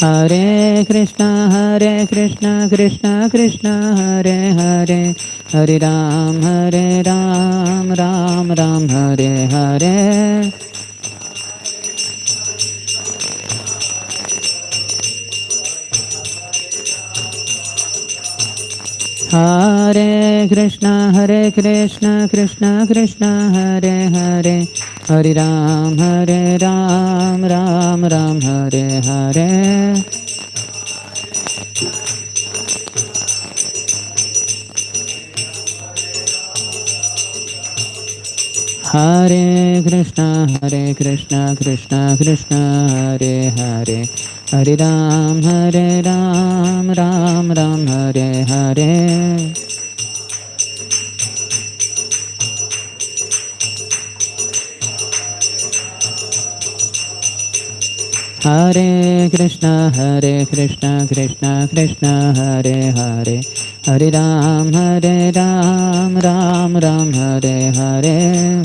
Hare Krishna Krishna Krishna Hare Hare, Hare Ram Ram Ram Hare Hare. Hare Krishna Krishna Krishna Hare Hare, Hare Ram Ram Ram Hare Hare. Hare Krishna Krishna Krishna Hare Hare, Hare Ram Ram Ram Hare Hare. Hare Krishna Krishna Krishna Hare Hare, Hare Ram Ram Ram Hare Hare.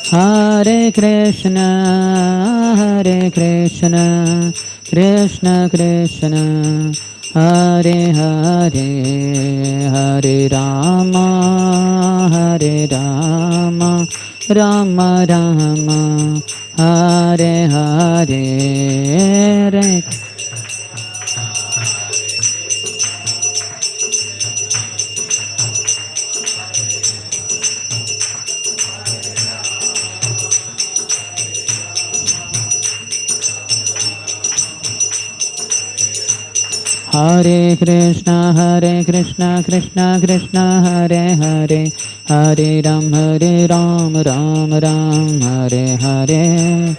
Hare Krishna Krishna Krishna Hare Hare, Hare Rama Rama Rama Hare Hare. Hare Krishna Krishna Krishna Hare Hare, Hare Ram Ram Ram Hare Hare.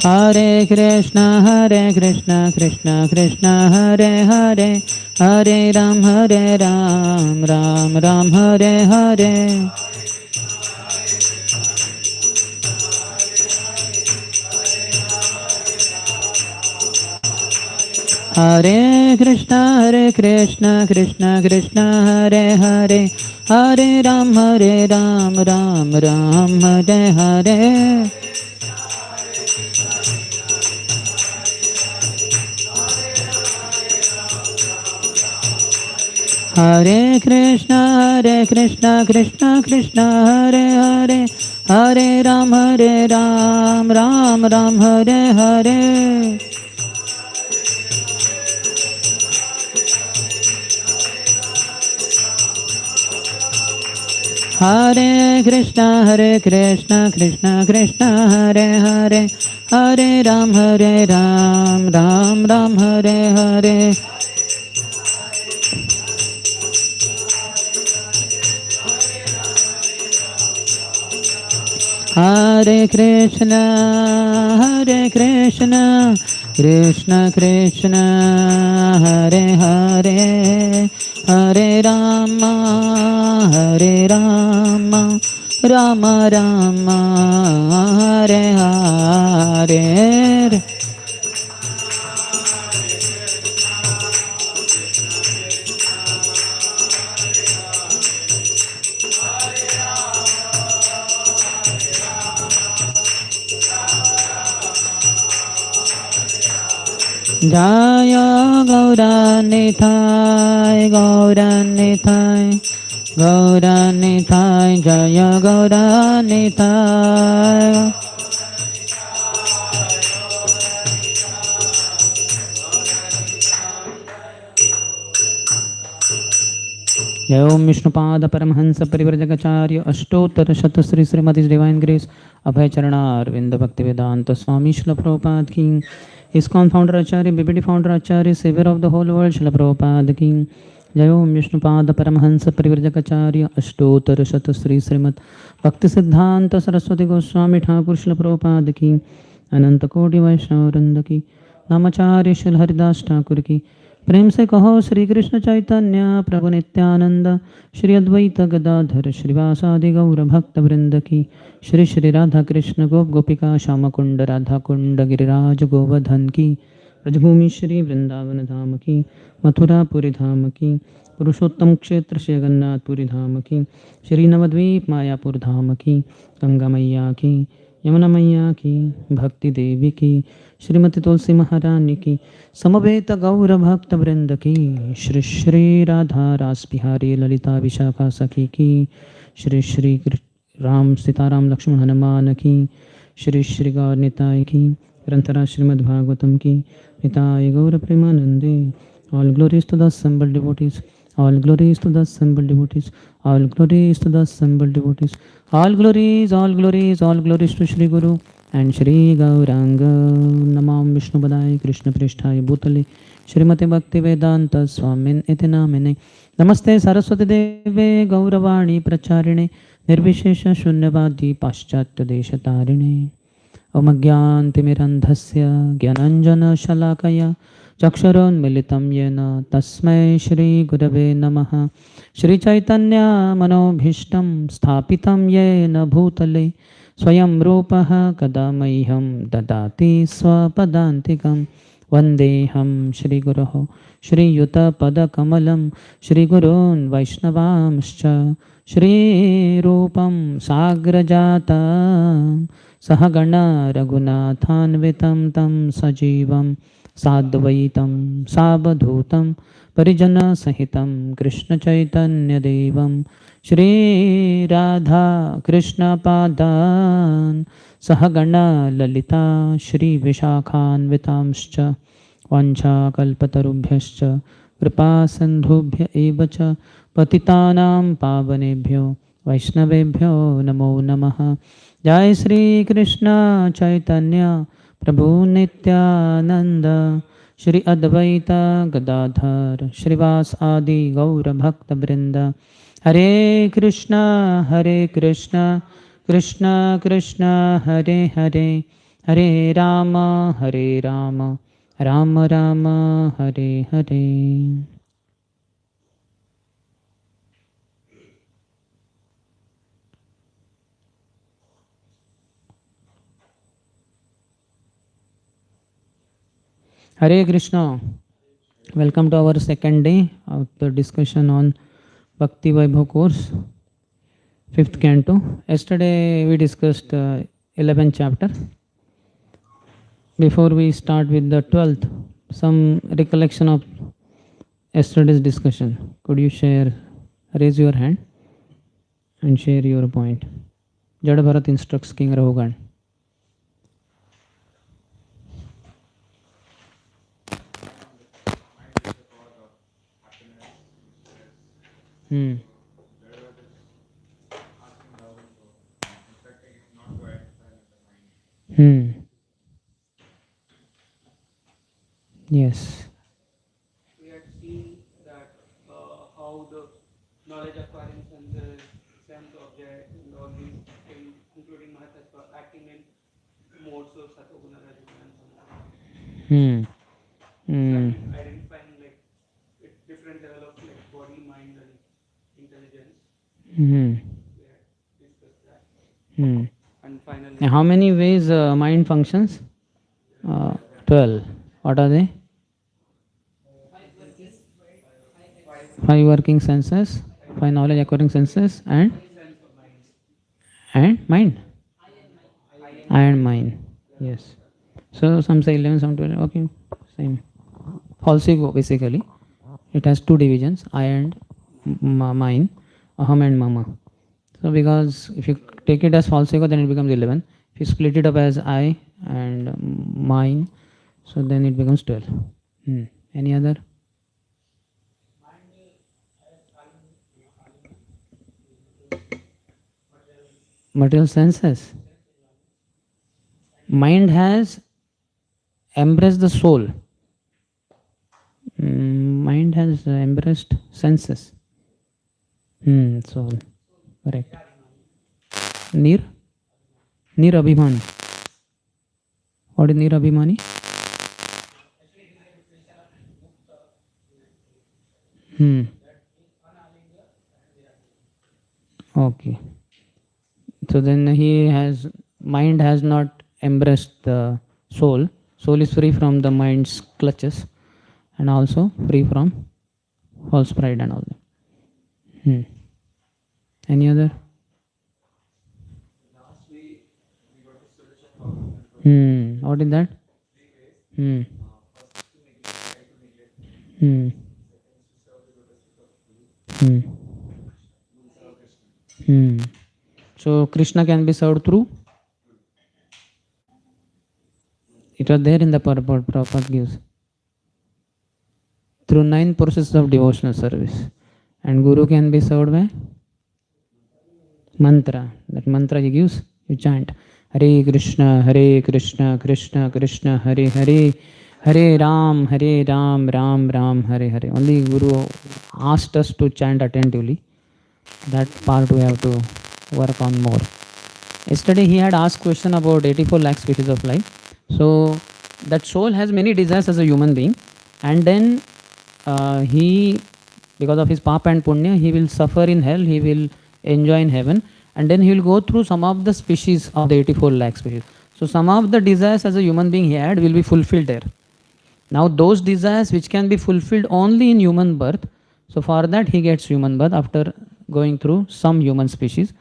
Hare Krishna Krishna Hare Hare, Hare Ram Ram Ram Hare Hare. Hare Krishna Krishna Krishna Hare Hare, Hare Ram Ram Ram Hare Hare. Hare Krishna Krishna Hare Hare, Hare Ram Ram Ram Hare Hare. Hare Krishna Krishna Hare Hare, Hare Ram Ram Hare Hare. Hare Krishna Krishna Krishna Hare Hare, Hare Rama Rama Rama Hare Hare. Jaya Gauranithai Gauranithai Jaya Gauranithai. Jai Om Vishnupada Paramhansa Parivrajagacharya Ashtotara Shata Sri Srimati Divine Grace Abhay Charana Arvinda Bhaktivedanta Swami Srila Prabhupada Ki, ISKCON founder Acharya, BBD founder Acharya, Savior of the whole world Srila Prabhupada Ki. Jai Om Vishnupada Paramhansa Parivrajagacharya Ashtotara Shata Sri Srimati Bhakti Siddhanta Saraswati Goswami Thakur Srila Prabhupada Ki, Ananta Koti Vaishnava Vrinda Ki, Namacharya Srila Haridas Thakur Ki. प्रेम से कहो श्री कृष्ण चैतन्य प्रभु नित्यानंद, श्री अद्वैत गदाधर श्रीवासादि गौर भक्त वृंद की, श्री राधा कृष्ण गोप गोपिका श्याम कुंड राधा कुंड गिरिराज गोवर्धन की ब्रजभूमि श्री वृंदावन धाम की, मथुरापुरी धाम की, पुरुषोत्तम क्षेत्र श्री जगन्नाथपुरी धाम की, श्री नवद्वीप मायापुर धाम की, गंगा मैया की, यमुना मैया की, भक्ति देवी की, श्रीमती तुलसी महारानी की, समवेत गौर भक्त वृंद की, श्री श्री राधा रास बिहारी ललिता विशाखा सखी की, श्री श्री राम सीताराम लक्ष्मण हनुमान की, श्री श्री गौर निताय की, ग्रंथराज श्रीमद् भागवतम की, निताय गौर प्रेमानंदे. All glories to the assembled devotees. All glories to the assembled devotees. All glories to the assembled devotees. All glories, all glories, all glories to Shri Guru and Shri Gauranga. Namam Vishnu Padaya Krishna Pristhaya Bhutale Shrimate Bhakti Vedanta Swamin Iti Namine. Namaste Saraswati Deve Gauravani Pracharine Nirvishesha Shunyavadi Paschatya Deshatarine. अमज्ञानतिमिरन्धस्य ज्ञानाञ्जनशलाकया चक्षुरुन्मीलितं येन तस्मै श्रीगुरवे नमः. श्रीचैतन्यमनोभीष्टं स्थापितं येन भूतले स्वयं रूपः कदा मह्यं ददाति स्वपदान्तिकं. वन्देऽहं श्रीगुरोः श्रीयुतपदकमलं श्रीगुरून् वैष्णवांश्च श्रीरूपं साग्रजातं सहगणा रघुनाथान्वितं तं सजीवं साद्वैतं सावधूतं परिजनसहितं कृष्णचैतन्यदेवं श्रीराधा कृष्णपादान् सहगणा ललिता श्रीविशाखान्वितांश्च वाञ्छाकल्पतरुभ्यश्च कृपासिन्धुभ्य एव च पतितानां पावनेभ्यो वैष्णवेभ्यो नमो नमः. जय श्री कृष्ण चैतन्य प्रभु नित्यानंद श्री अद्वैत गदाधर श्रीवास आदि गौर भक्त वृंद. हरे कृष्ण कृष्ण कृष्ण हरे हरे, हरे Ram Ram Ram Hare Hare. Hare Krishna. Welcome to our second day of the discussion on Bhakti Vaibhav course, 5th canto. Yesterday we discussed 11th chapter. Before we start with the 12th, some recollection of yesterday's discussion. Could you raise your hand and share your point? Jad Bharat instructs King Rahugan. Yes. We had seen that how the knowledge acquiring senses, sense object, and all these things, including Mahatattva, acting in modes of Satoguna, Rajoguna, and Tamoguna. Identifying like different level of like body, mind, and intelligence. We had discussed that. And finally, how many ways mind functions? 12. What are they? 5 working senses, 5 knowledge acquiring senses, and mind. Eye and mind. Yes. So some say 11, some 12. Okay, same. False ego basically. It has 2 divisions: I and mind, aham and mama. So because if you take it as false ego, then it becomes 11. If you split it up as I and mine, so then it becomes 12. Any other? Material senses. Mind has embraced the soul. Mind has embraced senses. Soul. Correct. Nir Abhiman. What is Nir Abhimani? Okay. So then mind has not embraced the soul. Soul is free from the mind's clutches and also free from false pride and all that. Any other? What is that? Hmm. Hmm. Hmm. Hmm. So Krishna can be served through. It was there in the purport Prabhupada gives. Through 9 processes of devotional service. And Guru can be served by mantra. That mantra he gives, you chant. Hare Krishna, Krishna Krishna, Hare Hare, Hare Ram, Ram Ram, Hare Hare. Only Guru asked us to chant attentively. That part we have to work on more. Yesterday he had asked question about 84 lakh species of life. So that soul has many desires as a human being, and then he, because of his papa and punya, he will suffer in hell, he will enjoy in heaven, and then he will go through some of the species of the 84 lakh species. So some of the desires as a human being he had will be fulfilled there. Now those desires which can be fulfilled only in human birth, so for that he gets human birth after going through some human species,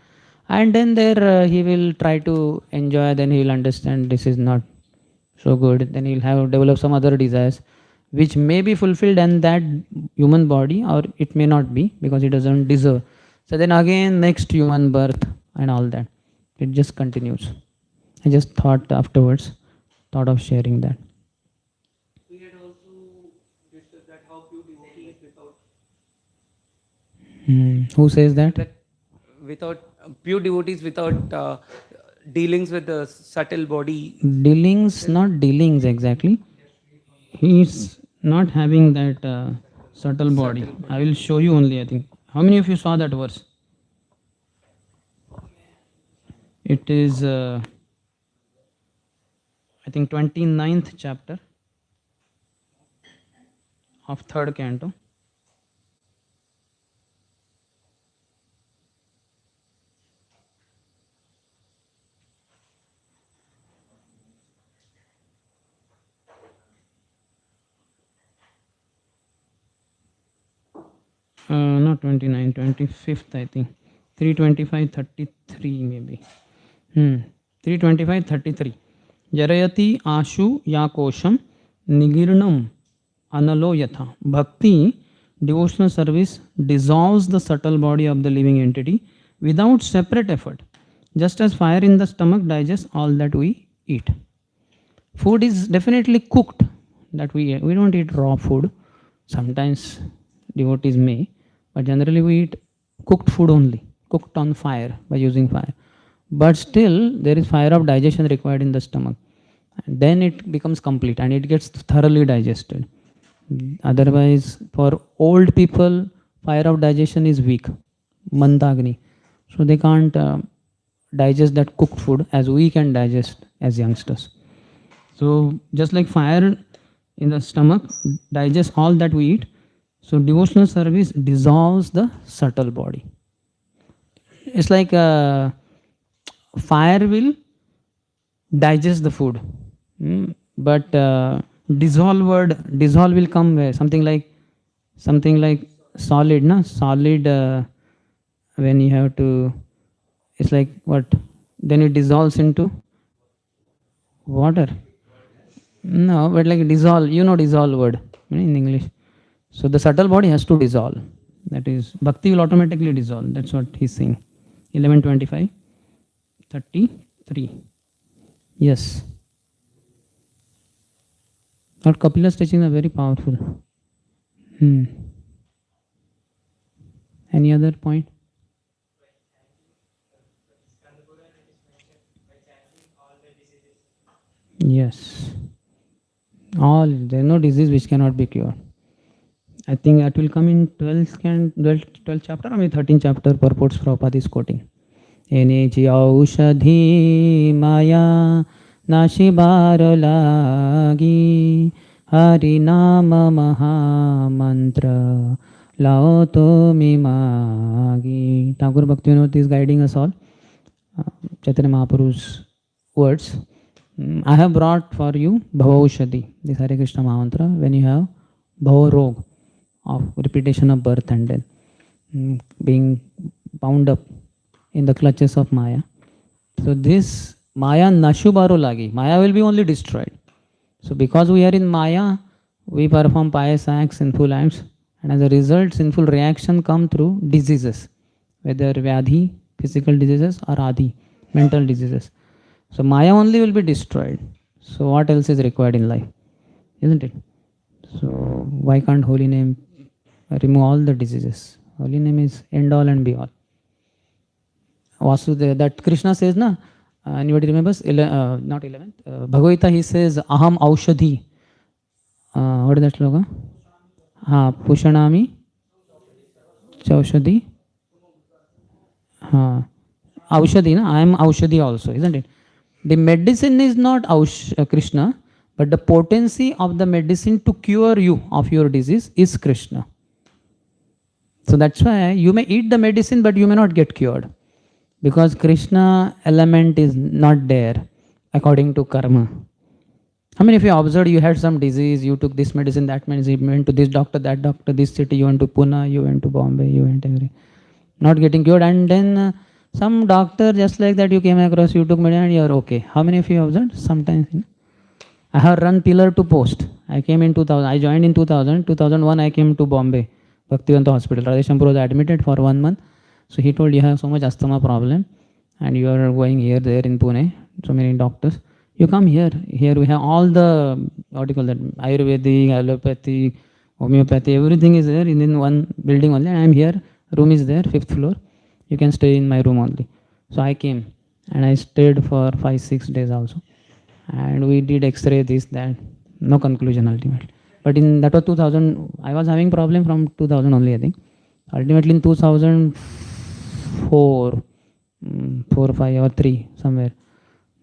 and then there he will try to enjoy, then he will understand this is not so good, then he'll have develop some other desires which may be fulfilled in that human body, or it may not be because it doesn't deserve. So then again next human birth and all that, it just continues. I just thought afterwards, thought of sharing that. We had also discussed that how few devotees without Who says that? without pure devotees without dealings with the subtle body. Dealings, not dealings exactly. He is not having that subtle body. I will show you only, I think. How many of you saw that verse? It is, I think, 29th chapter of 3rd canto. Not 29, 25th, I think. 325, 33 maybe. 325, 33. Jarayati ashu yakosham nigirnam analo yatha. Bhakti, devotional service, dissolves the subtle body of the living entity without separate effort. Just as fire in the stomach digests all that we eat. Food is definitely cooked that we eat. We don't eat raw food. Sometimes devotees may, but generally we eat cooked food only, cooked on fire by using fire. But still there is fire of digestion required in the stomach. And then it becomes complete and it gets thoroughly digested. Otherwise, for old people, fire of digestion is weak, mandagni. So they can't digest that cooked food as we can digest as youngsters. So just like fire in the stomach digests all that we eat, so devotional service dissolves the subtle body. It's like fire will digest the food, but dissolve will come where something like solid, na solid. When you have to, it's like what? Then it dissolves into water. No, but like dissolve, dissolve word in English. So the subtle body has to dissolve. That is, bhakti will automatically dissolve. That's what he's saying. 11:25, 33. Yes. Lord Kapila's teachings are very powerful. Any other point? Yes. All, there is no disease which cannot be cured. I think that will come in 12th chapter or maybe 13th chapter, purports Prabhupada is quoting. Enechi aushadhi maya nashibar lagi hari nama maha mantra lao to magi. Thakur Bhaktivinoda is guiding us all. Chaitanya Mahaprabhu's words. I have brought for you Bhavaushadhi, this Hare Krishna Mahamantra, when you have Bhava Rog of repetition of birth and death, being bound up in the clutches of Maya. So this Maya Nashubaro Lagi, Maya will be only destroyed. So because we are in Maya, we perform pious acts, sinful acts, and as a result, sinful reaction come through diseases, whether Vyadhi, physical diseases, or Adi, mental diseases. So Maya only will be destroyed. So what else is required in life? Isn't it? So why can't holy name remove all the diseases? Holy name is end all and be all. Vasudeva, that Krishna says, na, anybody remembers? Not 11th. Bhagavad Gita, he says, Aham Aushadhi. What is that slogan? Pushanami Chaushadhi. Aushadhi, na? I am Aushadhi also, isn't it? The medicine is not Krishna, but the potency of the medicine to cure you of your disease is Krishna. So that's why you may eat the medicine, but you may not get cured. Because Krishna element is not there according to karma. How many of you observed you had some disease, you took this medicine, that medicine, you went to this doctor, that doctor, this city, you went to Pune, you went to Bombay, you went every, not getting cured, and then some doctor just like that you came across, you took medicine and you are okay. How many of you observed? Sometimes I have run pillar to post. I came in 2000, I joined in 2000, 2001 I came to Bombay, Bhaktivanta Hospital. Radheshampur was admitted for 1 month. So he told, you have so much asthma problem and you are going here, there in Pune, so many doctors. You come here. Here we have all the, what do you call that, Ayurvedic, allopathy, homeopathy, everything is there in one building only. I am here, room is there, 5th floor. You can stay in my room only. So I came and I stayed for 5-6 days also. And we did X-ray, this, that, no conclusion ultimately. But in that was 2000, I was having problem from 2000 only, I think. Ultimately in 2004, 4, 5 or 3 somewhere.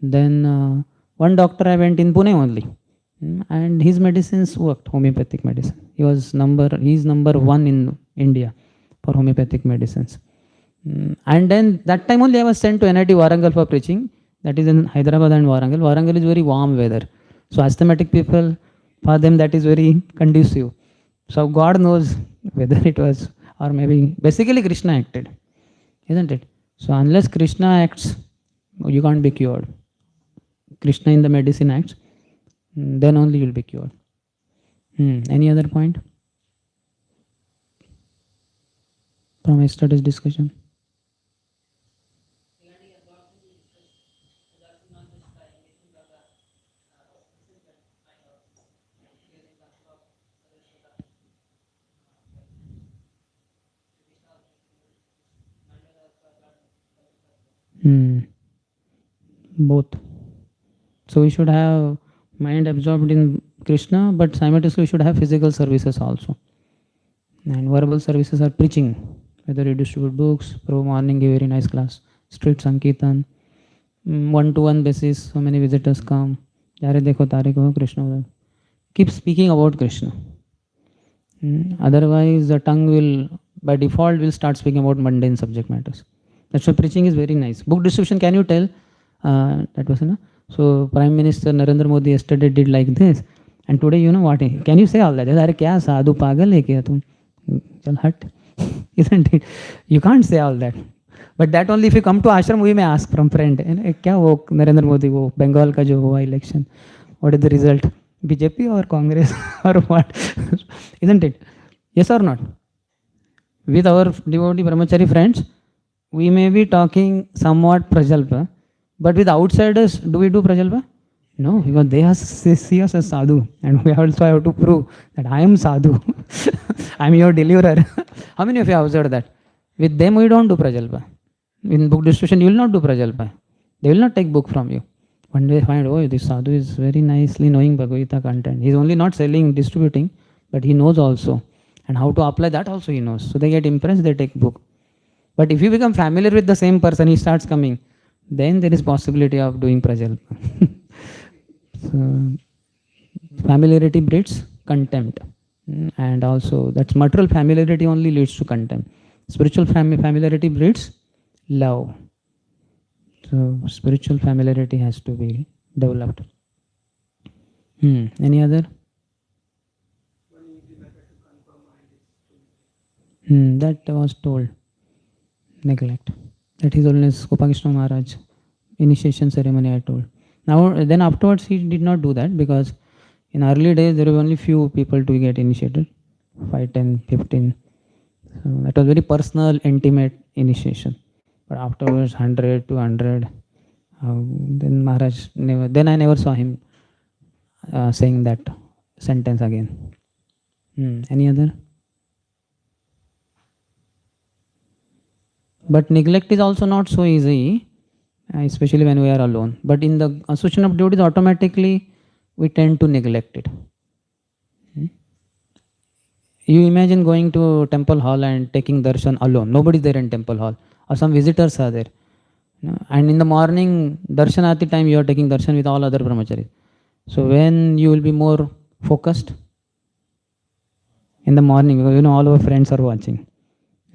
Then one doctor I went in Pune only, and his medicines worked, homeopathic medicine. He is number 1 in India for homeopathic medicines. And then that time only I was sent to NIT Warangal for preaching. That is in Hyderabad and Warangal. Warangal is very warm weather. So asthmatic people, for them that is very conducive. So God knows whether it was, or maybe basically Krishna acted, isn't it? So unless Krishna acts, you can't be cured. Krishna in the medicine acts, then only you will be cured. Any other point from yesterday's discussion? Both. So we should have mind absorbed in Krishna, but simultaneously we should have physical services also. And verbal services are preaching, whether you distribute books, pro morning, give very nice class, street sankirtan, 1-to-1 basis, so many visitors come, jare dekho tare ko Krishna. Keep speaking about Krishna. Otherwise the tongue will, by default, will start speaking about mundane subject matters. That's why preaching is very nice. Book distribution, can you tell? That was, so Prime Minister Narendra Modi yesterday did like this. And today, you know what? Can you say all that? Are kya sadhu pagal hai kya tum? Chal hut. Isn't it? You can't say all that. But that only if you come to ashram, we may ask from friend. Kya wo Narendra Modi, wo Bengal ka jo hua election. What is the result? BJP or Congress or what? Isn't it? Yes or not? With our devotee brahmachari friends, we may be talking somewhat prajalpa, but with outsiders, do we do prajalpa? No, because they see us as sadhu, and we also have to prove that I am sadhu. I am your deliverer. How many of you have observed that? With them, we don't do prajalpa. In book distribution, you will not do prajalpa. They will not take book from you. One day find, oh, this sadhu is very nicely knowing Bhagavad Gita content. He is only not selling, distributing, but he knows also. And how to apply that also he knows. So they get impressed, they take book. But if you become familiar with the same person, he starts coming, then there is possibility of doing prajalpa. So, familiarity breeds contempt. And also, that's material familiarity only leads to contempt. Spiritual familiarity breeds love. So, spiritual familiarity has to be developed. Any other? That was told. Neglect. That His Holiness Gopalkrishna Maharaj initiation ceremony I told. Now then afterwards he did not do that, because in early days there were only few people to get initiated, 5, 10, 15. So that was very personal, intimate initiation. But afterwards 100, 200. Then Maharaj never. Then I never saw him saying that sentence again. Any other? But neglect is also not so easy, especially when we are alone. But in the association of devotees, automatically we tend to neglect it. You imagine going to temple hall and taking darshan alone. Nobody is there in temple hall, or some visitors are there. And in the morning, darshanati time, you are taking darshan with all other brahmacharis. So when you will be more focused? In the morning, because all our friends are watching.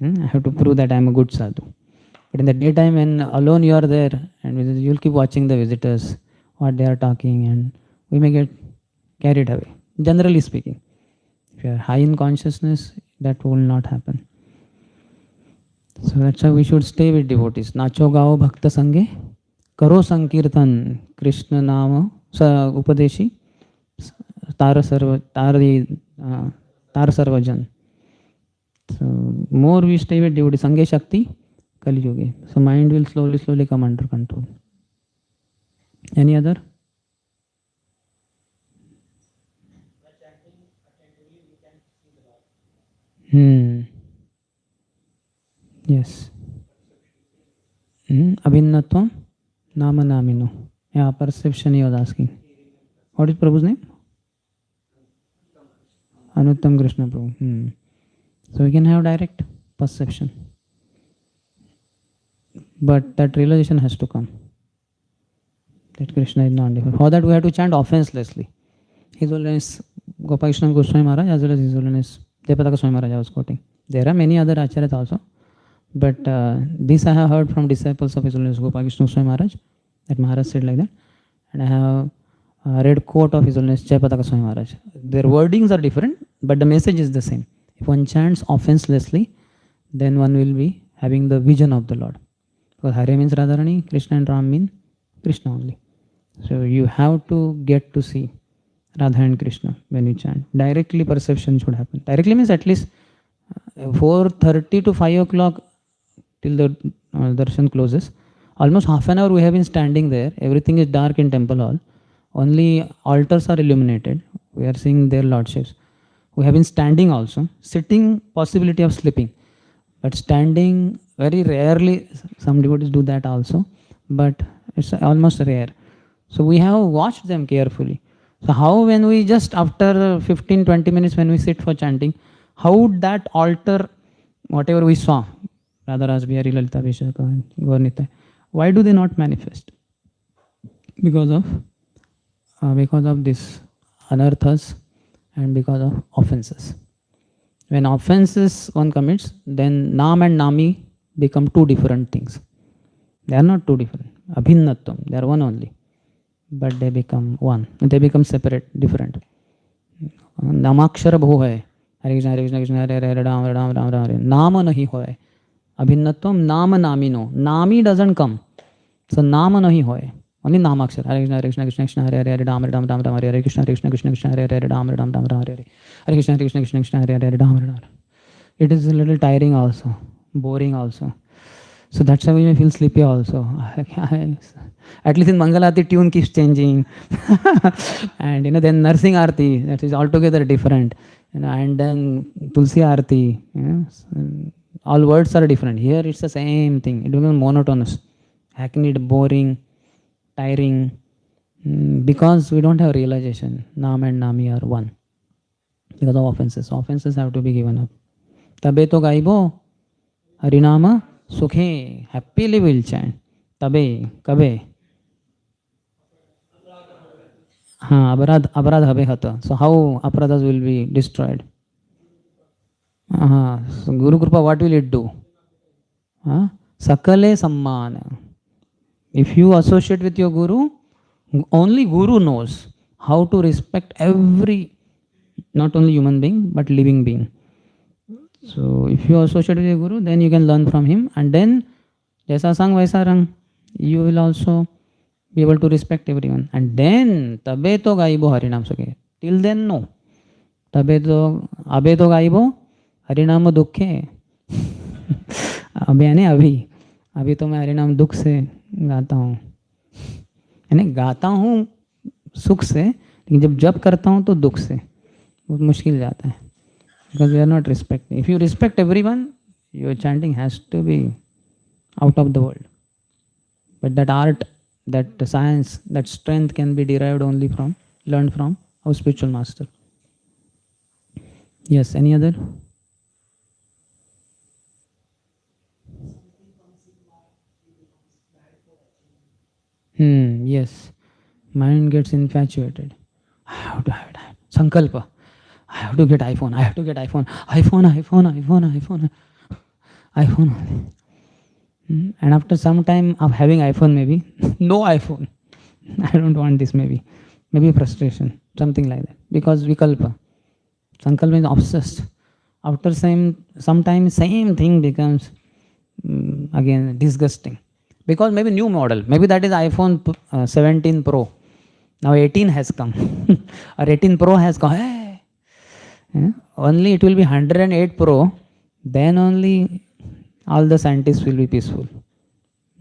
I have to prove that I am a good sadhu. But in the daytime, when alone you are there, and you will keep watching the visitors, what they are talking, and we may get carried away. Generally speaking, if you are high in consciousness, that will not happen. So that's why we should stay with devotees. Nacho gao bhakta sange, karo sankirtan, Krishna nama sa upadeshi, tar sarvajan. So more we stay with devotee, Sange Shakti, Kali Yugi. So mind will slowly come under control. Any other? Yes. Abhinnatvam Nama Namino. Yeah, perception he was asking. What is Prabhu's name? Anuttam Krishna Prabhu. So we can have direct perception. But that realization has to come. That Krishna is not different. For that we have to chant offenselessly. His Holiness Gopalkrishna Goswami Maharaj as well as His Holiness Jayapataka Goswami Maharaj I was quoting. There are many other acharyas also. But this I have heard from disciples of His Holiness Gopalkrishna Goswami Maharaj. That Maharaj said like that. And I have read quote of His Holiness Jayapataka Goswami Maharaj. Their wordings are different, but the message is the same. If one chants offenselessly, then one will be having the vision of the Lord. Because Hare means Radharani, Krishna and Ram mean Krishna only. So you have to get to see Radha and Krishna when you chant. Directly perception should happen. Directly means at least 4:30 to 5 o'clock till the darshan closes. Almost half an hour we have been standing there. Everything is dark in temple hall. Only altars are illuminated. We are seeing their lordships. We have been standing also. Sitting, possibility of sleeping. But standing, very rarely, some devotees do that also. But it's almost rare. So we have watched them carefully. So how when we just after 15-20 minutes when we sit for chanting, how would that alter whatever we saw? Radha Ras Bihari, Lalita Vishaka, Gaur-Nitai. Why do they not manifest? Because of this anarthas and because of offenses. When offenses one commits, then Nam and Nami become two different things. They are not two different. Abhinnatvam, they are one only. But they become one. They become separate, different. Namakshara bhu hai. Hare Krishna, Hare Krishna, Krishna Hare Hare, Hare Ram, Ram, Ram, Ram Hare. Nama nahi hoy. Abhinnatvam, Nama Namino. Nami doesn't come. So Nama nahi hoy. Only Namakshara. Hare Krishna, Hare Krishna, Krishna Krishna Hare Hare, Hare Ram, Ram, Ram, Ram Hare Hare. Krishna, Krishna, Krishna Krishna Hare Hare, Hare Ram, Ram, Ram, Ram Hare Hare. Hare Krishna, Krishna, Krishna Krishna Hare Hare, Hare Ram, Ram. It is a little tiring also, boring also. So that's why we may feel sleepy also. At least in Mangalati, tune keeps changing. And then Narsing Aarti, that is altogether different. And then Tulsi Aarti, all words are different. Here it's the same thing. It becomes monotonous, hackneyed, boring, tiring, because we don't have realization. Nam and Nami are one. Because of offenses. Offenses have to be given up. Tabe to gaibo, Harinama, Sukhe, happily will chant. Tabe, kabe. Aparadh habe hata. So how aparadhas will be destroyed? So Guru Kripa, what will it do? Sakale Sammana. If you associate with your Guru, Only Guru knows how to respect every, not only human being, but living being. So if you associate with a Guru, then you can learn from him, and then jaisa sang vaisa rang, you will also be able to respect everyone. And then tabe to gaibo harinam suke. Till then, no. तबे तो अबे तो गाइबो हरिनाम दुखे अबे यानी अभी अभी तो मैं हरिनाम दुख से गाता हूँ, यानी गाता हूँ सुख से, लेकिन जब जप करता हूँ तो दुख से, बहुत मुश्किल जाता है. Because we are not respect. If you respect every one, your chanting has to be out of the world. But that art, that science, that strength can be derived only from, learned from our spiritual master. Yes, any other? Yes. Mind gets infatuated. I have to have it. Sankalpa. I have to get iPhone. I have to get iPhone. iPhone. only. And after some time of having iPhone, maybe no iPhone. I don't want this. Maybe frustration, something like that. Because vikalpa, sankalpa is obsessed. After sometimes same thing becomes again disgusting. Because maybe new model, maybe that is iPhone 17 Pro. Now 18 has come, or 18 Pro has come. Hey! Only it will be 108 Pro, then only all the scientists will be peaceful.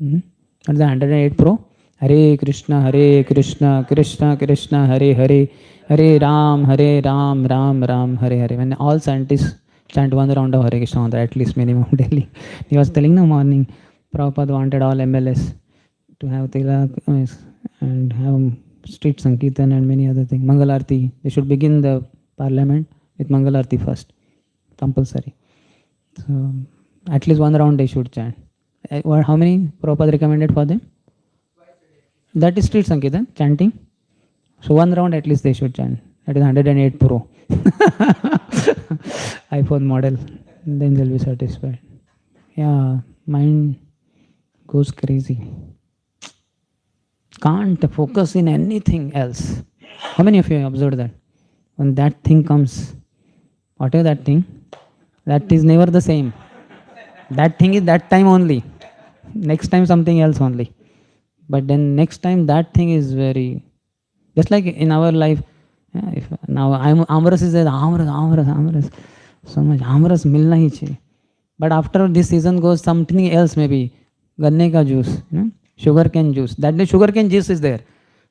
And the 108 Pro, Hare Krishna, Krishna Krishna, Hare Hare, Hare Ram, Ram Ram, Hare Hare. When all scientists chant one round of Hare Krishna mantra, at least minimum daily. He was telling no morning, Prabhupada wanted all MLS to have tilak and have street sankirtan and many other things. Mangalarti, they should begin the parliament with Mangalarti first, compulsory. So at least one round they should chant. How many Prabhupada recommended for them? That is street sankirtan, chanting. So one round at least they should chant. That is 108 Pro. iPhone model. Then they'll be satisfied. Yeah, mind goes crazy. Can't focus in anything else. How many of you have observed that? When that thing comes, whatever that thing, that is never the same. That thing is that time only. Next time something else only. But then next time that thing is very, just like in our life. If now Amras is there, Amras. So much Amras milna hi chahiye. But after this season goes, something else maybe. Ganne ka juice, sugar cane juice. That day sugar cane juice is there.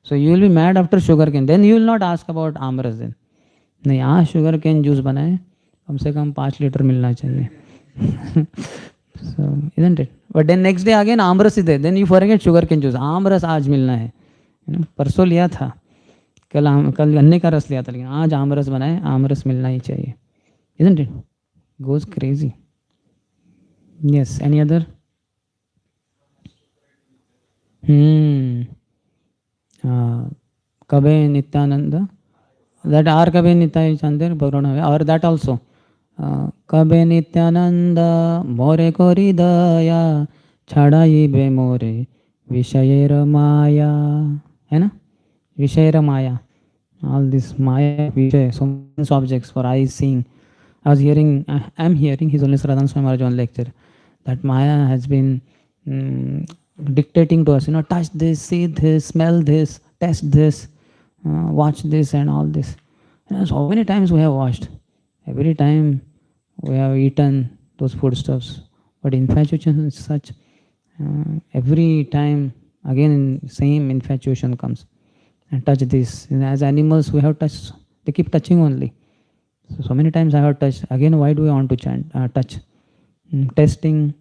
So you will be mad after sugar cane. Then you will not ask about Amras then. नहीं यहाँ sugar cane juice बना है, कम से कम 5 litre मिलना चाहिए. So isn't it? But then next day again Amras is there. Then you forget sugar cane juice. Amras आज मिलना है. परसों लिया था, कल गन्ने का रस लिया था, लेकिन आज आमरस बनाए, आमरस मिलना ही चाहिए. Isn't it? Goes crazy. Yes, any other? Kabe Nityananda. That R Kabe Nityananda Bhaurana, or that also. Kabe Nityananda more kori daya chadai be more vishayera maya. है ना? Vishayera maya. All this maya, Vishay, so many objects for eyes seeing. I am hearing His Holiness Radhan Swami Maharaj on lecture, that maya has been dictating to us, touch this, see this, smell this, taste this, watch this and all this. So many times we have watched. Every time we have eaten those foodstuffs. But infatuation is such, every time again same infatuation comes. And touch this. As animals we have touched, they keep touching only. So many times I have touched. Again, why do we want to touch? Testing,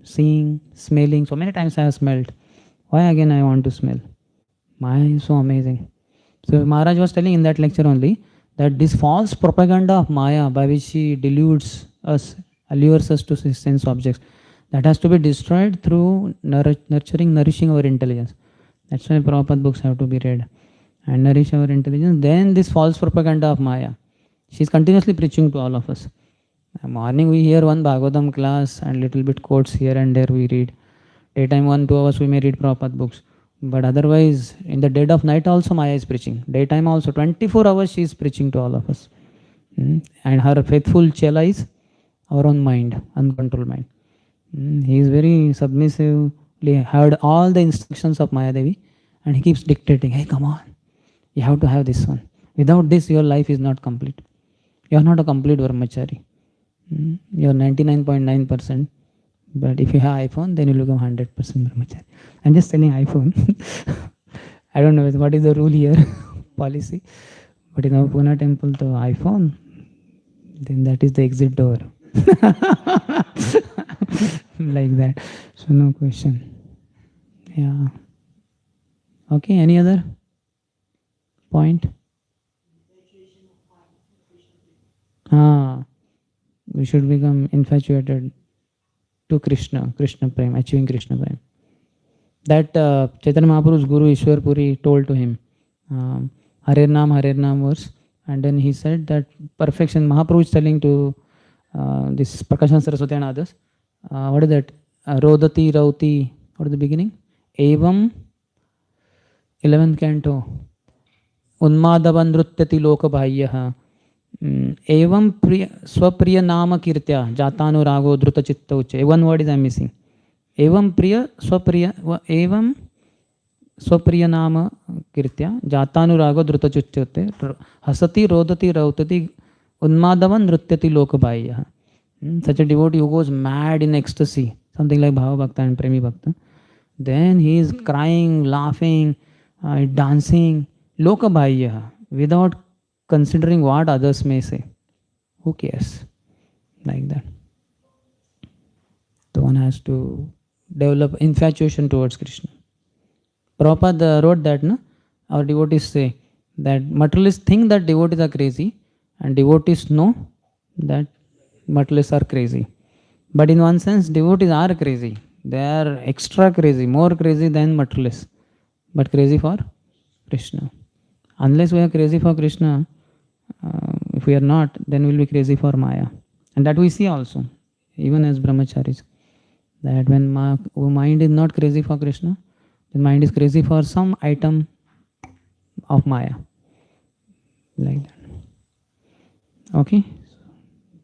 seeing, smelling. So many times I have smelled. Why again I want to smell? Maya is so amazing. So Maharaj was telling in that lecture only that this false propaganda of Maya, by which she deludes us, allures us to sense objects, that has to be destroyed through nourishing our intelligence. That's why Prabhupada books have to be read and nourish our intelligence. Then this false propaganda of Maya, she is continuously preaching to all of us. Morning we hear one Bhagavatam class and little bit quotes here and there we read. Daytime 1-2 hours we may read Prabhupada books. But otherwise, in the dead of night also Maya is preaching. Daytime also, 24 hours she is preaching to all of us. And her faithful chela is our own mind, uncontrolled mind. He is very submissively heard all the instructions of Maya Devi, and he keeps dictating, hey, come on, you have to have this one. Without this, your life is not complete. You are not a complete brahmachari. You are 99.9%. But if you have iPhone, then you will become 100% brahmachari. I'm just telling iPhone. I don't know what is the rule here, policy. But in our Pune temple, the iPhone, then that is the exit door. Like that. So no question. Yeah. Okay, any other point? We should become infatuated to Krishna, Krishna Prem, achieving Krishna Prem. That Chaitanya Mahaprabhu's Guru Ishwar Puri told to him, Harer Naam verse, and then he said that perfection, Mahaprabhu is telling to this Prakashan Saraswati and others, what is that? Rodati, Rauti, what is the beginning? Evam, 11th canto, Unmadavan Nrutyati Loka Bhayyaha, Evam Swapriya Nama Kirtya, Jatanurago Druta Chitta Uche. One word is I'm missing. Evam Priya Swapriya, Evam Swapriya Nama Kirtya, Jatanurago Druta Chitta Hasati Rodati Rautati Unmadavan Nrutyati Loka Bhayyaha. Such a devotee who goes mad in ecstasy, something like Bhava Bhakta and Premi Bhakta. Then he is crying, laughing, dancing, Loka Bhayyaha, without considering what others may say. Who cares? Like that. So one has to develop infatuation towards Krishna. Prabhupada wrote that, no? Our devotees say that materialists think that devotees are crazy, and devotees know that materialists are crazy. But in one sense, devotees are crazy. They are extra crazy, more crazy than materialists, but crazy for Krishna. Unless we are crazy for Krishna, if we are not, then we will be crazy for Maya. And that we see also, even as brahmacharis, that when mind is not crazy for Krishna, the mind is crazy for some item of Maya. Like that. Okay?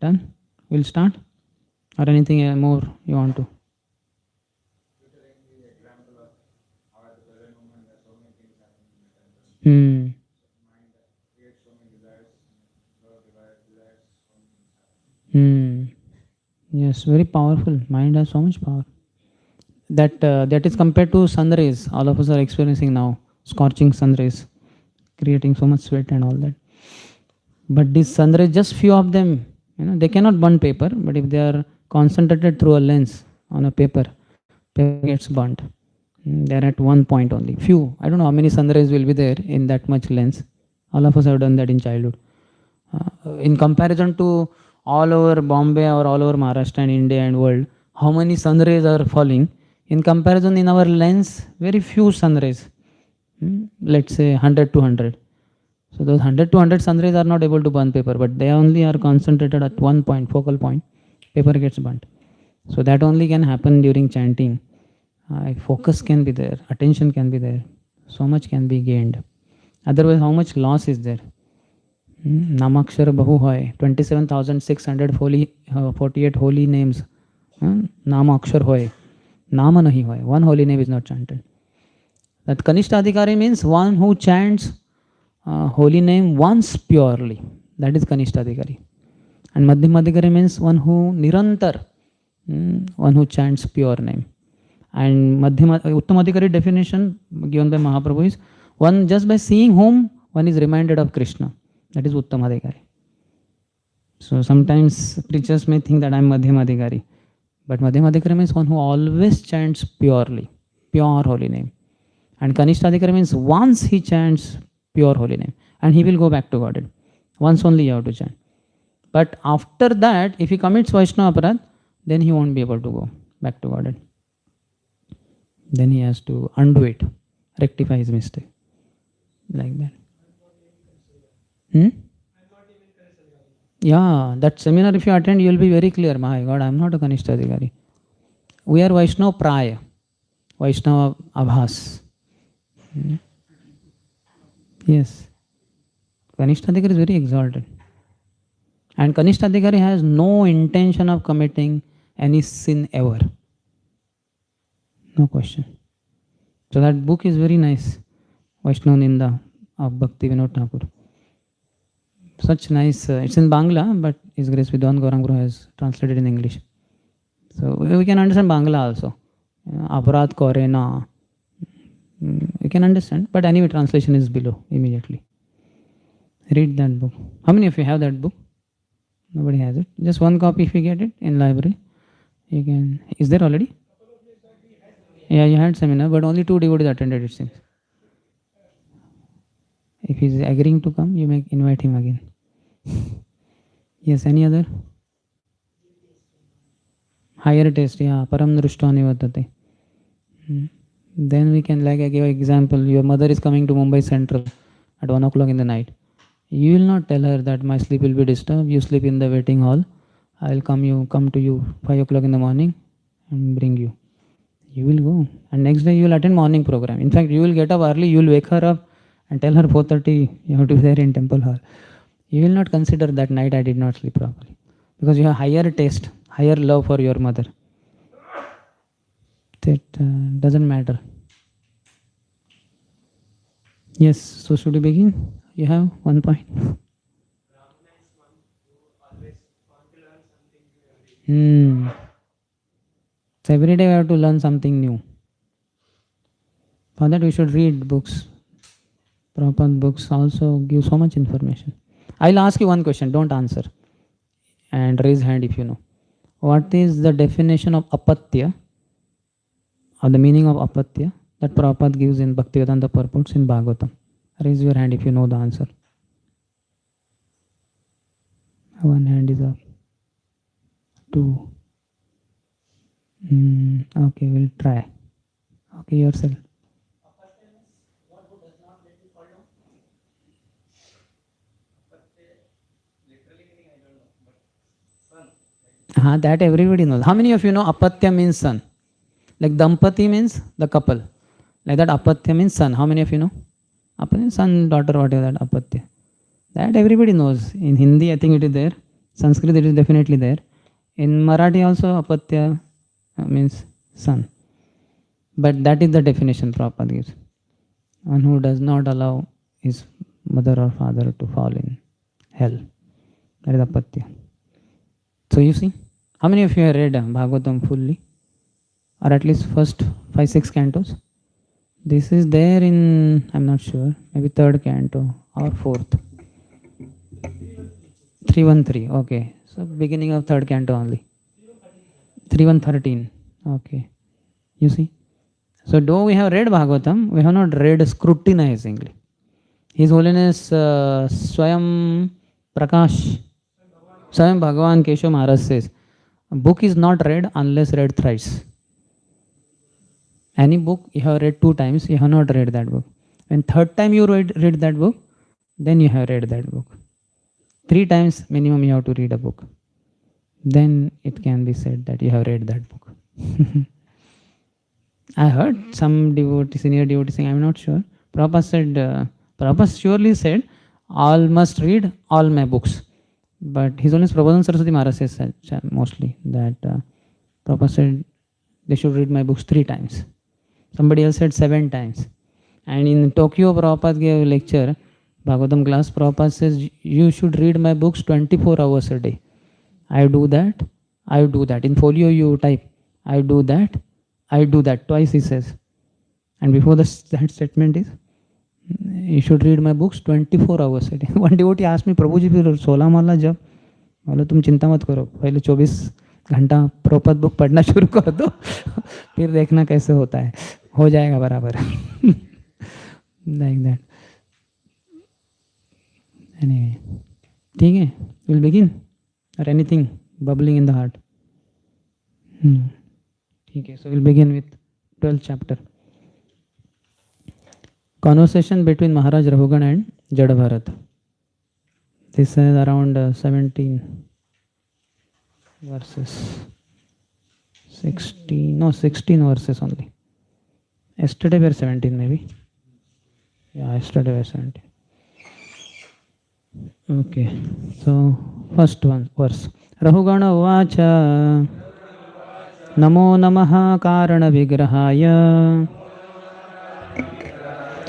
Done? We'll start? Or anything more you want to? Yes, very powerful. Mind has so much power. That is compared to sun rays. All of us are experiencing now. Scorching sun rays, creating so much sweat and all that. But these sun rays, just few of them, they cannot burn paper. But if they are concentrated through a lens on a paper gets burnt. They are at one point only. Few. I don't know how many sun rays will be there in that much lens. All of us have done that in childhood. In comparison to all over Bombay or all over Maharashtra and India and world, how many sun rays are falling? In comparison, in our lens, very few sun rays. Let's say 100 to 100. So those 100 to 100 sun rays are not able to burn paper, but they only are concentrated at one point, focal point. Paper gets burnt. So that only can happen during chanting. Focus can be there, attention can be there. So much can be gained. Otherwise, how much loss is there? Namakshara Bahu Hoy, 27,648 holy names. Namakshar Hoy. Nama nahi hoy. One holy name is not chanted. That Kanishtadhikari means one who chants holy name once purely. That is Kanishtadhikari. And Madhyamadhikari means one who Nirantar, one who chants pure name. And Uttamadhikari definition given by Mahaprabhu is one just by seeing whom one is reminded of Krishna. That is Uttamadhikari. So sometimes preachers may think that I am Madhyamadhikari. But Madhyamadhikari means one who always chants purely, pure holy name. And Kanishtadhikari means once he chants pure holy name, and he will go back to Godhead. Once only you have to chant. But after that, if he commits Vaishnava aparad, then he won't be able to go back to Godhead. Then he has to undo it, rectify his mistake. Like that. Yeah, that seminar if you attend, you will be very clear. My God, I am not a Kanishtadhikari. We are Vaishnava Praya, Vaishnava Abhas. Yes. Kanishtadhikari is very exalted. And Kanishtadhikari has no intention of committing any sin ever. No question. So that book is very nice. Vaishnav Ninda of Bhakti Vinod Thakur. Such nice, it's in Bangla, but His Grace Vidwan Gaurang Guru has translated in English. So we can understand Bangla also. Aparad kore na. We can understand, but anyway, translation is below immediately. Read that book. How many of you have that book? Nobody has it. Just one copy if you get it in library. You can. Is there already? Yeah, you had seminar, but only 2 devotees attended, it seems. If he is agreeing to come, you may invite him again. Yes, any other? Higher taste, yeah. Param drushtva nivartate. Then we can, like I gave an example, your mother is coming to Mumbai Central at 1 o'clock in the night. You will not tell her that my sleep will be disturbed, you sleep in the waiting hall. I will come to you 5 o'clock in the morning and bring you. You will go. And next day you will attend morning program. In fact, you will get up early, you will wake her up and tell her 4:30 you have to be there in temple hall. You will not consider that night I did not sleep properly. Because you have higher taste, higher love for your mother. That doesn't matter. Yes, so should we begin? You have one point. So every day we have to learn something new. For that we should read books. Proper books also give so much information. I'll ask you one question, don't answer. And raise hand if you know. What is the definition of apatya, or the meaning of apatya, that Prabhupada gives in Bhaktivedanta Purports in Bhagavatam? Raise your hand if you know the answer. One hand is up. 2. Okay, we'll try. Okay, yourself. That everybody knows. How many of you know apatya means son? Like dampati means the couple. Like that apatya means son. How many of you know? Apatya, son, daughter, whatever that apatya. That everybody knows. In Hindi, I think it is there. Sanskrit, it is definitely there. In Marathi also, apatya means son. But that is the definition Prabhupada gives. One who does not allow his mother or father to fall in hell. That is apatya. So you see, how many of you have read Bhagavatam fully? Or at least first 5-6 cantos? This is there in, I'm not sure, maybe 3rd canto or 4th. 313, okay. So beginning of 3rd canto only. 3113, okay. You see? So though we have read Bhagavatam, we have not read scrutinizingly. His Holiness Swayam Prakash, Swayam Bhagavan Keshav Maharaj says, a book is not read unless read thrice. Any book you have read 2 times, you have not read that book. When 3rd time you read that book, then you have read that book. 3 times minimum you have to read a book. Then it can be said that you have read that book. I heard some devotee, senior devotee saying, I'm not sure. Prabhupada surely said, all must read all my books. But His Holiness Prabhupada Saraswati Maharaj says mostly that Prabhupada said they should read my books 3 times. Somebody else said 7 times. And in Tokyo, Prabhupada gave a lecture, Bhagavatam class, Prabhupada says, you should read my books 24 hours a day. I do that. In folio you type, I do that. Twice he says. And before that statement is, you should read my books 24 hours a day. One devotee asked me, Prabhuji, फिर 16 माला जब, बोला तुम चिंता मत करो, पहले 24 घंटा proper book पढ़ना शुरू कर दो, फिर देखना कैसे होता है, हो जाएगा बराबर. Like that. Anyway, ठीक है, we'll begin. Or anything bubbling in the heart? ठीक है, so we'll begin with 12th chapter. Conversation between Maharaj Rahugan and Jada Bharat. This is around 17 verses. 16 verses only. Yesterday we were 17 maybe. Yeah, yesterday I sent. Okay, so first one verse. Rahugana Vacha Namo Namaha Karana Vigrahaya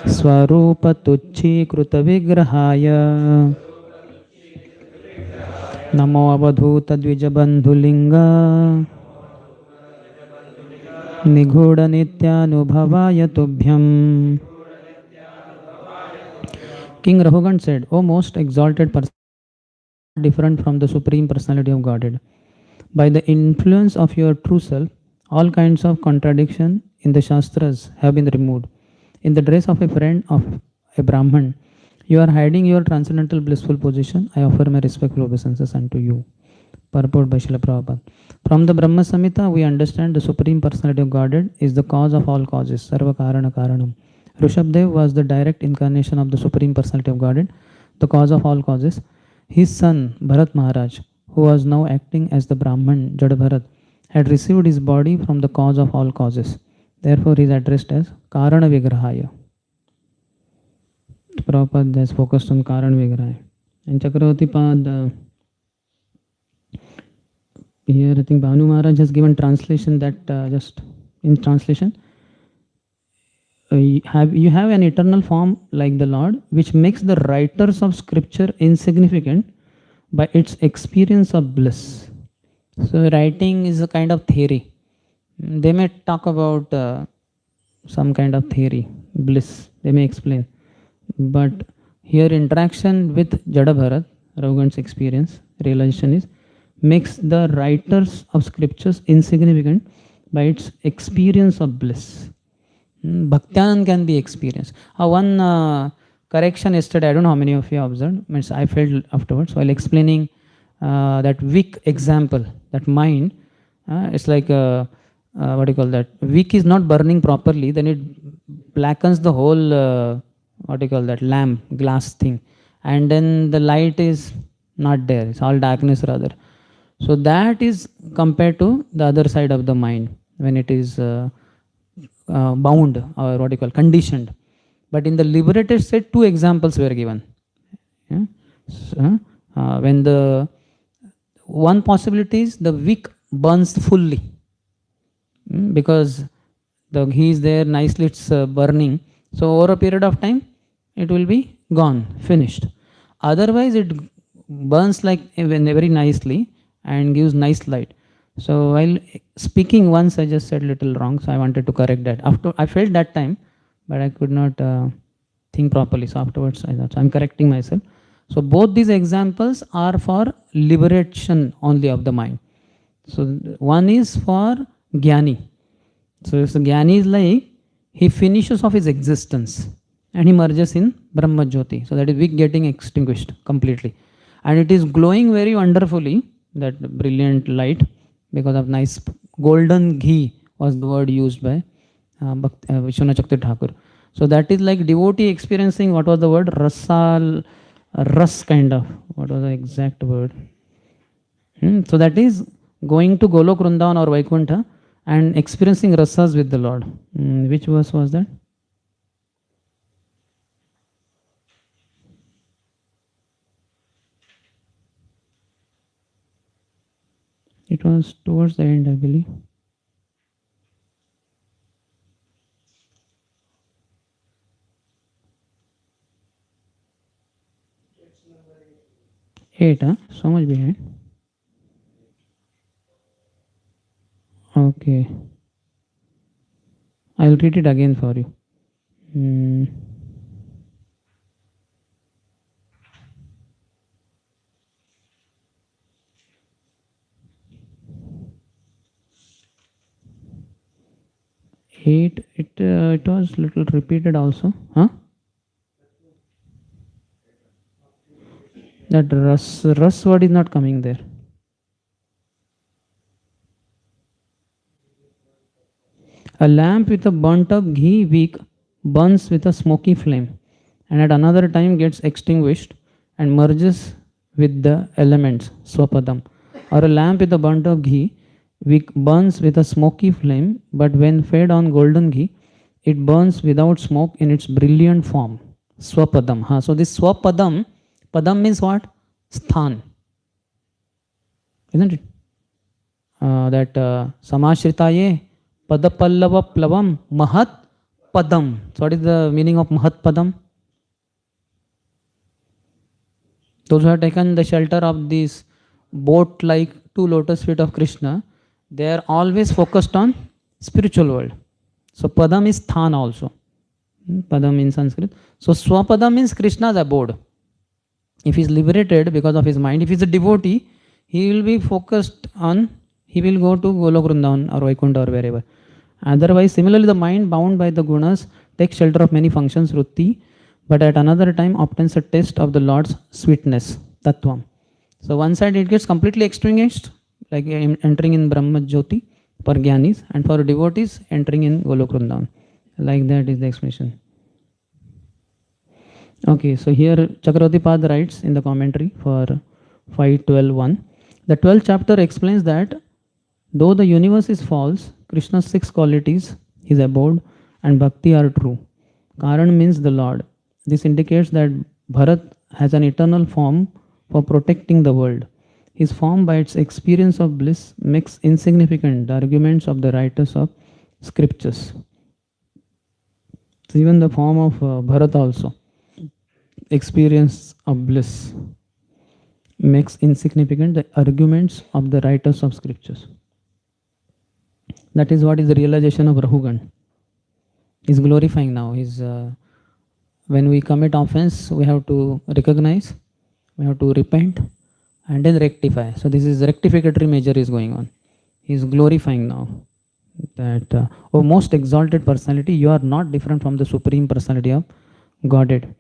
Swarupa Tucchi Kruta Vigrahaya Namo Avadhuta Dvijabandhulinga Nighuda Nityanubhavaya Tubhyam. King Raghugan said, O most exalted person, different from the Supreme Personality of Godhead. By the influence of your true self, all kinds of contradiction in the Shastras have been removed. In the dress of a friend of a Brahman, you are hiding your transcendental blissful position. I offer my respectful obeisances unto you. Purport by Srila Prabhupada. From the Brahma Samhita, we understand the Supreme Personality of Godhead is the cause of all causes, Sarva Karana Karanam. Rishabdev was the direct incarnation of the Supreme Personality of Godhead, the cause of all causes. His son, Bharat Maharaj, who was now acting as the Brahman, Jada Bharat, had received his body from the cause of all causes. Therefore, he is addressed as Karana Vigrahaya. Prabhupada has focused on Karana Vigrahaya. And Chakravarti Pad, here I think Bhanu Maharaj has given translation that just in translation, you have an eternal form like the Lord, which makes the writers of scripture insignificant by its experience of bliss. So writing is a kind of theory. They may talk about some kind of theory, bliss, they may explain. But here interaction with Jada Bharat, Raghugan's experience, realization is, makes the writers of scriptures insignificant by its experience of bliss. Bhaktan can be experienced. One correction yesterday, I don't know how many of you observed, means I felt afterwards while explaining that wick example, that mind, it's like what do you call that? Wick is not burning properly, then it blackens the whole, what do you call that, lamp, glass thing. And then the light is not there, it's all darkness rather. So that is compared to the other side of the mind when it is bound or what you call conditioned. But in the liberated state, two examples were given. Yeah? So, when the one possibility is the wick burns fully, because the ghee is there nicely, it's burning. So over a period of time, it will be gone, finished. Otherwise, it burns like very nicely and gives nice light. So while speaking once, I just said little wrong, so I wanted to correct that. After I felt that time, but I could not think properly. So afterwards, I thought, so I'm correcting myself. So both these examples are for liberation only of the mind. So one is for Jnani. So if the Jnani is like, he finishes off his existence and he merges in Brahma Jyoti. So that is wick getting extinguished completely. And it is glowing very wonderfully, that brilliant light, because of nice golden ghee was the word used by Vishwanath Chakravarti Thakur. So that is like devotee experiencing, what was the word? Rasal, ras kind of, what was the exact word? So that is going to Golok Vrindavan or Vaikuntha and experiencing rasas with the Lord. Which verse was that? It was towards the end, I believe. Eight, huh? So much behind. Okay. I will read it again for you. 8, it was little repeated also. Huh? That rus word is not coming there. A lamp with a burnt up ghee wick burns with a smoky flame, and at another time gets extinguished and merges with the elements, swapadam. Or a lamp with a burnt up ghee wick burns with a smoky flame, but when fed on golden ghee, it burns without smoke in its brilliant form. Swapadam. So this Swapadam, Padam means what? Sthan. Isn't it? That Samashritaye Padapallava Plavam Mahat Padam. So what is the meaning of Mahat Padam? Those who have taken the shelter of this boat like two lotus feet of Krishna, they are always focused on spiritual world. So Padam is Than also. Padam in Sanskrit. So Swapadam means Krishna's abode. If he is liberated because of his mind, if he is a devotee, he will be focused on, he will go to Golok Vrindavan or Vaikuntha or wherever. Otherwise, similarly, the mind bound by the gunas takes shelter of many functions, Rutti, but at another time obtains a taste of the Lord's sweetness, Tattvam. So one side it gets completely extinguished, like entering in Brahma Jyoti for Gyanis, and for devotees entering in Golok Vrindavan. Like that is the explanation. Okay, so here Chakravarti Pad writes in the commentary for 5.12.1. The 12th chapter explains that though the universe is false, Krishna's 6 qualities, his abode and bhakti are true. Karan means the Lord. This indicates that Bharat has an eternal form for protecting the world. His form, by its experience of bliss, makes insignificant the arguments of the writers of scriptures. So even the form of Bharat also, experience of bliss, makes insignificant the arguments of the writers of scriptures. That is what is the realization of Rahugan. He is glorifying now. When we commit offense, we have to recognize, we have to repent, and then rectify. So this is rectificatory measure is going on. He is glorifying now that, O most exalted personality, you are not different from the supreme personality of Godhead.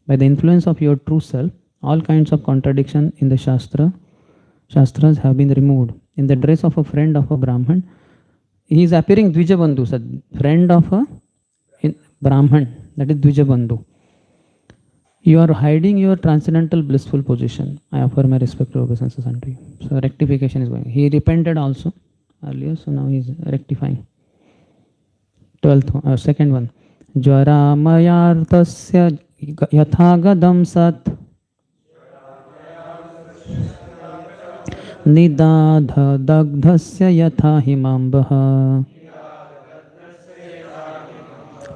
By the influence of your true self, all kinds of contradiction in the Shastras have been removed. In the dress of a friend of a Brahman, he is appearing Dvijabandhu, friend of a Brahman, that is Dvijabandhu. You are hiding your transcendental blissful position. I offer my respect to obeisance unto you. So rectification is going. He repented also earlier, so now he is rectifying. 12th, second one. Jvara mayartasya yathagadam sat nidadha dagdhasya yatha himambah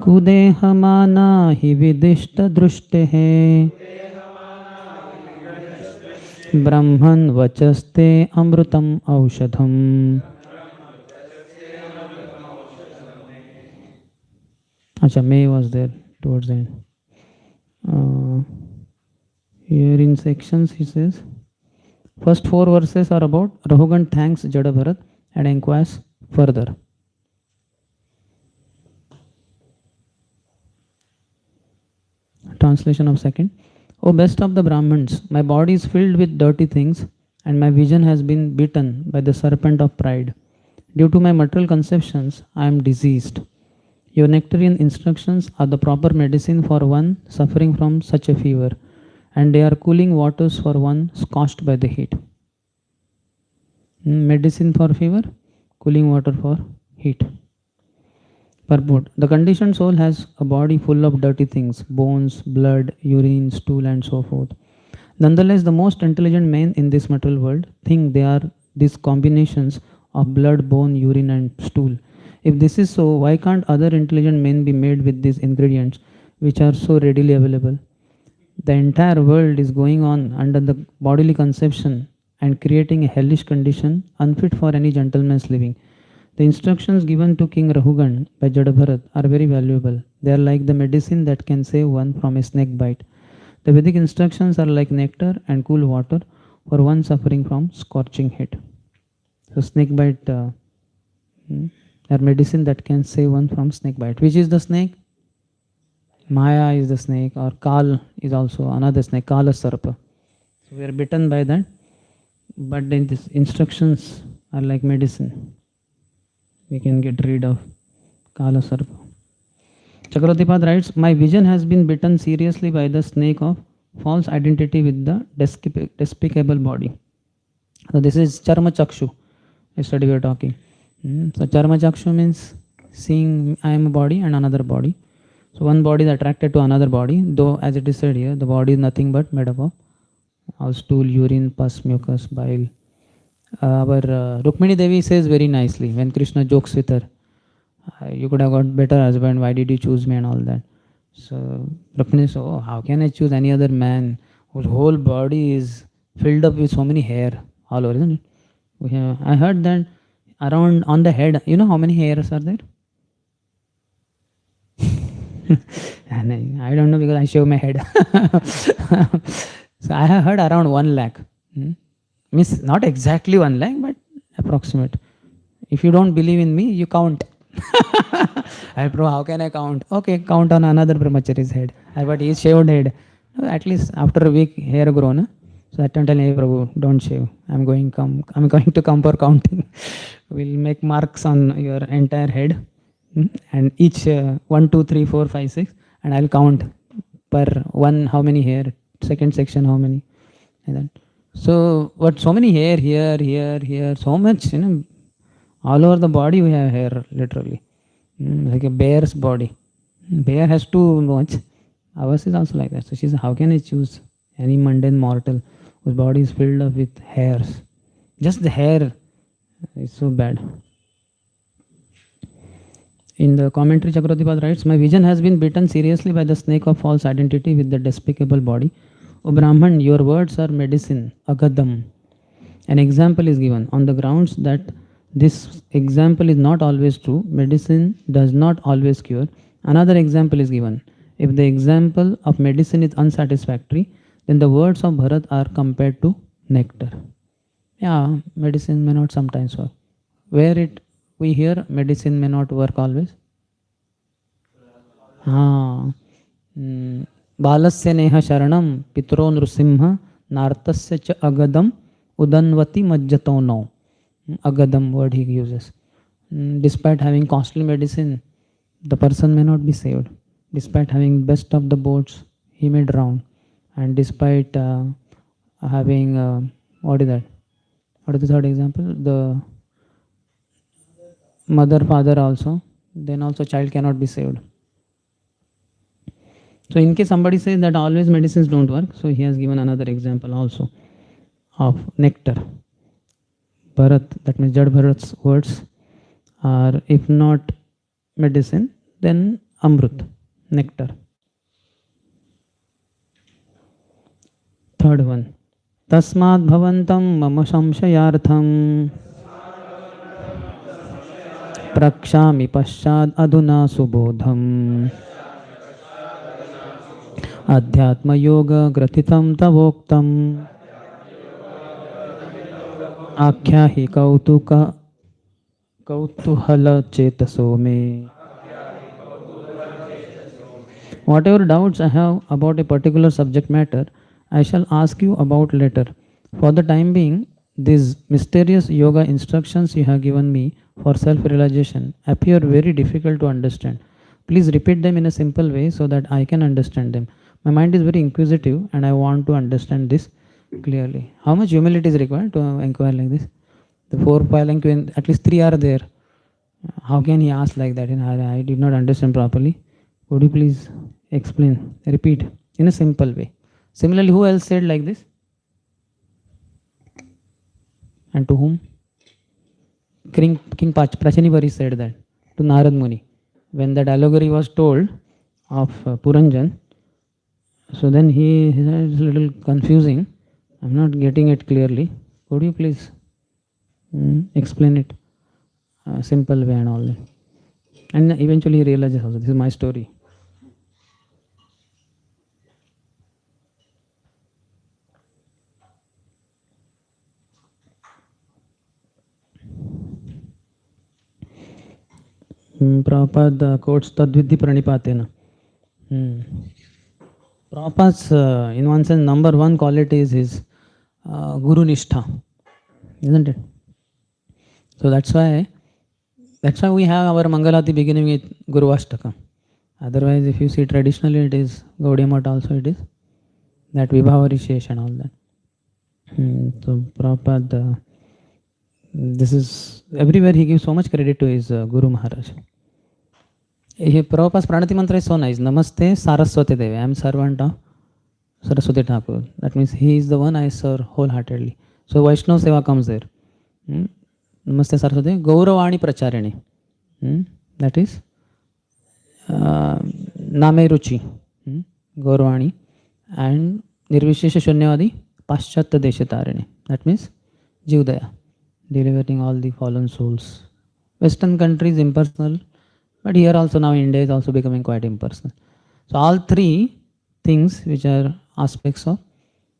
कुदेहमाना हि विदिष्ट दृष्टेः ब्रह्मन् वचस्ते अमृतम् औषधम्. Acha, May was there towards the end. Here in sections he says, first 4 verses are about Rahugan thanks Jada Bharat and inquires further. Translation of second. O best of the Brahmins, my body is filled with dirty things and my vision has been bitten by the serpent of pride. Due to my material conceptions, I am diseased. Your nectarian instructions are the proper medicine for one suffering from such a fever, and they are cooling waters for one scorched by the heat. Medicine for fever, cooling water for heat. Purport. The conditioned soul has a body full of dirty things, bones, blood, urine, stool, and so forth. Nonetheless, the most intelligent men in this material world think they are these combinations of blood, bone, urine, and stool. If this is so, why can't other intelligent men be made with these ingredients which are so readily available? The entire world is going on under the bodily conception and creating a hellish condition unfit for any gentleman's living. The instructions given to King Rahugan by Jadabharat are very valuable. They are like the medicine that can save one from a snake bite. The Vedic instructions are like nectar and cool water for one suffering from scorching heat. So snake bite are medicine that can save one from snake bite. Which is the snake? Maya is the snake, or Kal is also another snake, Kala Sarpa. So we are bitten by that, but then these instructions are like medicine. We can get rid of Kala Sarpa. Chakravartipad writes, my vision has been bitten seriously by the snake of false identity with the despicable body. So this is Charma Chakshu. Yesterday we were talking. So Charma Chakshu means seeing I am a body and another body. So one body is attracted to another body, though as it is said here, the body is nothing but made up of all stool, urine, pus, mucus, bile. Our Rukmini Devi says very nicely when Krishna jokes with her, you could have got better husband, why did you choose me and all that. So Rukmini says, oh, how can I choose any other man whose whole body is filled up with so many hair all over, isn't it? I heard that around on the head, you know how many hairs are there? And I don't know because I shave my head. So I have heard around 1 lakh. Means not exactly 1 lakh, but approximate. If you don't believe in me, you count. I Prabhu, how can I count? Okay, count on another brahmachari's head. But he shaved head. At least after a week, hair grown. So that time telling, hey Prabhu, don't shave. I'm going to come for counting. We'll make marks on your entire head. And each 1, 2, 3, 4, 5, 6, and I'll count per one how many hair, second section how many, and then so what, so many hair here, so much, all over the body we have hair literally, like a bear's body. Bear has too much. Ours is also like that. So she said, how can I choose any mundane mortal whose body is filled up with hairs? Just the hair is so bad. In the commentary, Chakravartipad writes, my vision has been bitten seriously by the snake of false identity with the despicable body. O Brahman, your words are medicine, agadam. An example is given. On the grounds that this example is not always true, medicine does not always cure, another example is given. If the example of medicine is unsatisfactory, then the words of Bharat are compared to nectar. Yeah, medicine may not sometimes work. Where we hear medicine may not work always. बालस्य नेह शरणम पितरो नृसिंह नार्तस्य च अगदम udanvati majjato no. Agadam word he uses. Despite having costly medicine, the person may not be saved. Despite having best of the boats, he may drown. And despite having what is that? What is the third example? The mother, father also. Then also child cannot be saved. So in case somebody says that always medicines don't work, so he has given another example also of nectar. Bharat, that means Jad Bharat's words are, if not medicine, then amrut, nectar. Third one. Tasmad bhavantam mama samshayartham prakshami paschad aduna subodham adhyatma yoga gratitam tavoktam आख्या ही कौतूहल चेतसो में. Whatever doubts I have about a particular subject matter, I shall ask you about later. For the time being, these mysterious yoga instructions you have given me for self-realization appear very difficult to understand. Please repeat them in a simple way so that I can understand them. My mind is very inquisitive and I want to understand this clearly. How much humility is required to inquire like this? The 4 palanquin, at least 3 are there. How can he ask like that? I did not understand properly. Would you please explain, repeat in a simple way? Similarly, who else said like this? And to whom? King Prachanivari said that to Narad Muni. When that allegory was told of Puranjan, so then he said it's a little confusing. I'm not getting it clearly. Could you please explain it simple way and all that? And eventually he realizes also, this is my story. Prabhupada quotes Tadvidhi Pranipatena. Prabhupada's, in one sense, number one quality is his Guru Nishtha, isn't it? So that's why we have our Mangalati beginning with Guru Ashtaka. Otherwise, if you see traditionally, it is Gaudiya Math also it is that Vibhava Rishesh and all that. So Prabhupada, this is everywhere he gives so much credit to his Guru Maharaj. Prabhupada's Pranati mantra is so nice. Namaste Saraswati Devi. I am servant of Saraswati Thakur. That means he is the one I serve wholeheartedly. So Vaishnava Seva comes there. Namaste Saraswati. Gauravani Pracharini. That is Name Ruchi. Gauravani. And Nirvishesha Shunyavadi Paschatya Deshatarani. That means Jivdaya. Delivering all the fallen souls. Western countries impersonal. But here also now India is also becoming quite impersonal. So all three things which are aspects of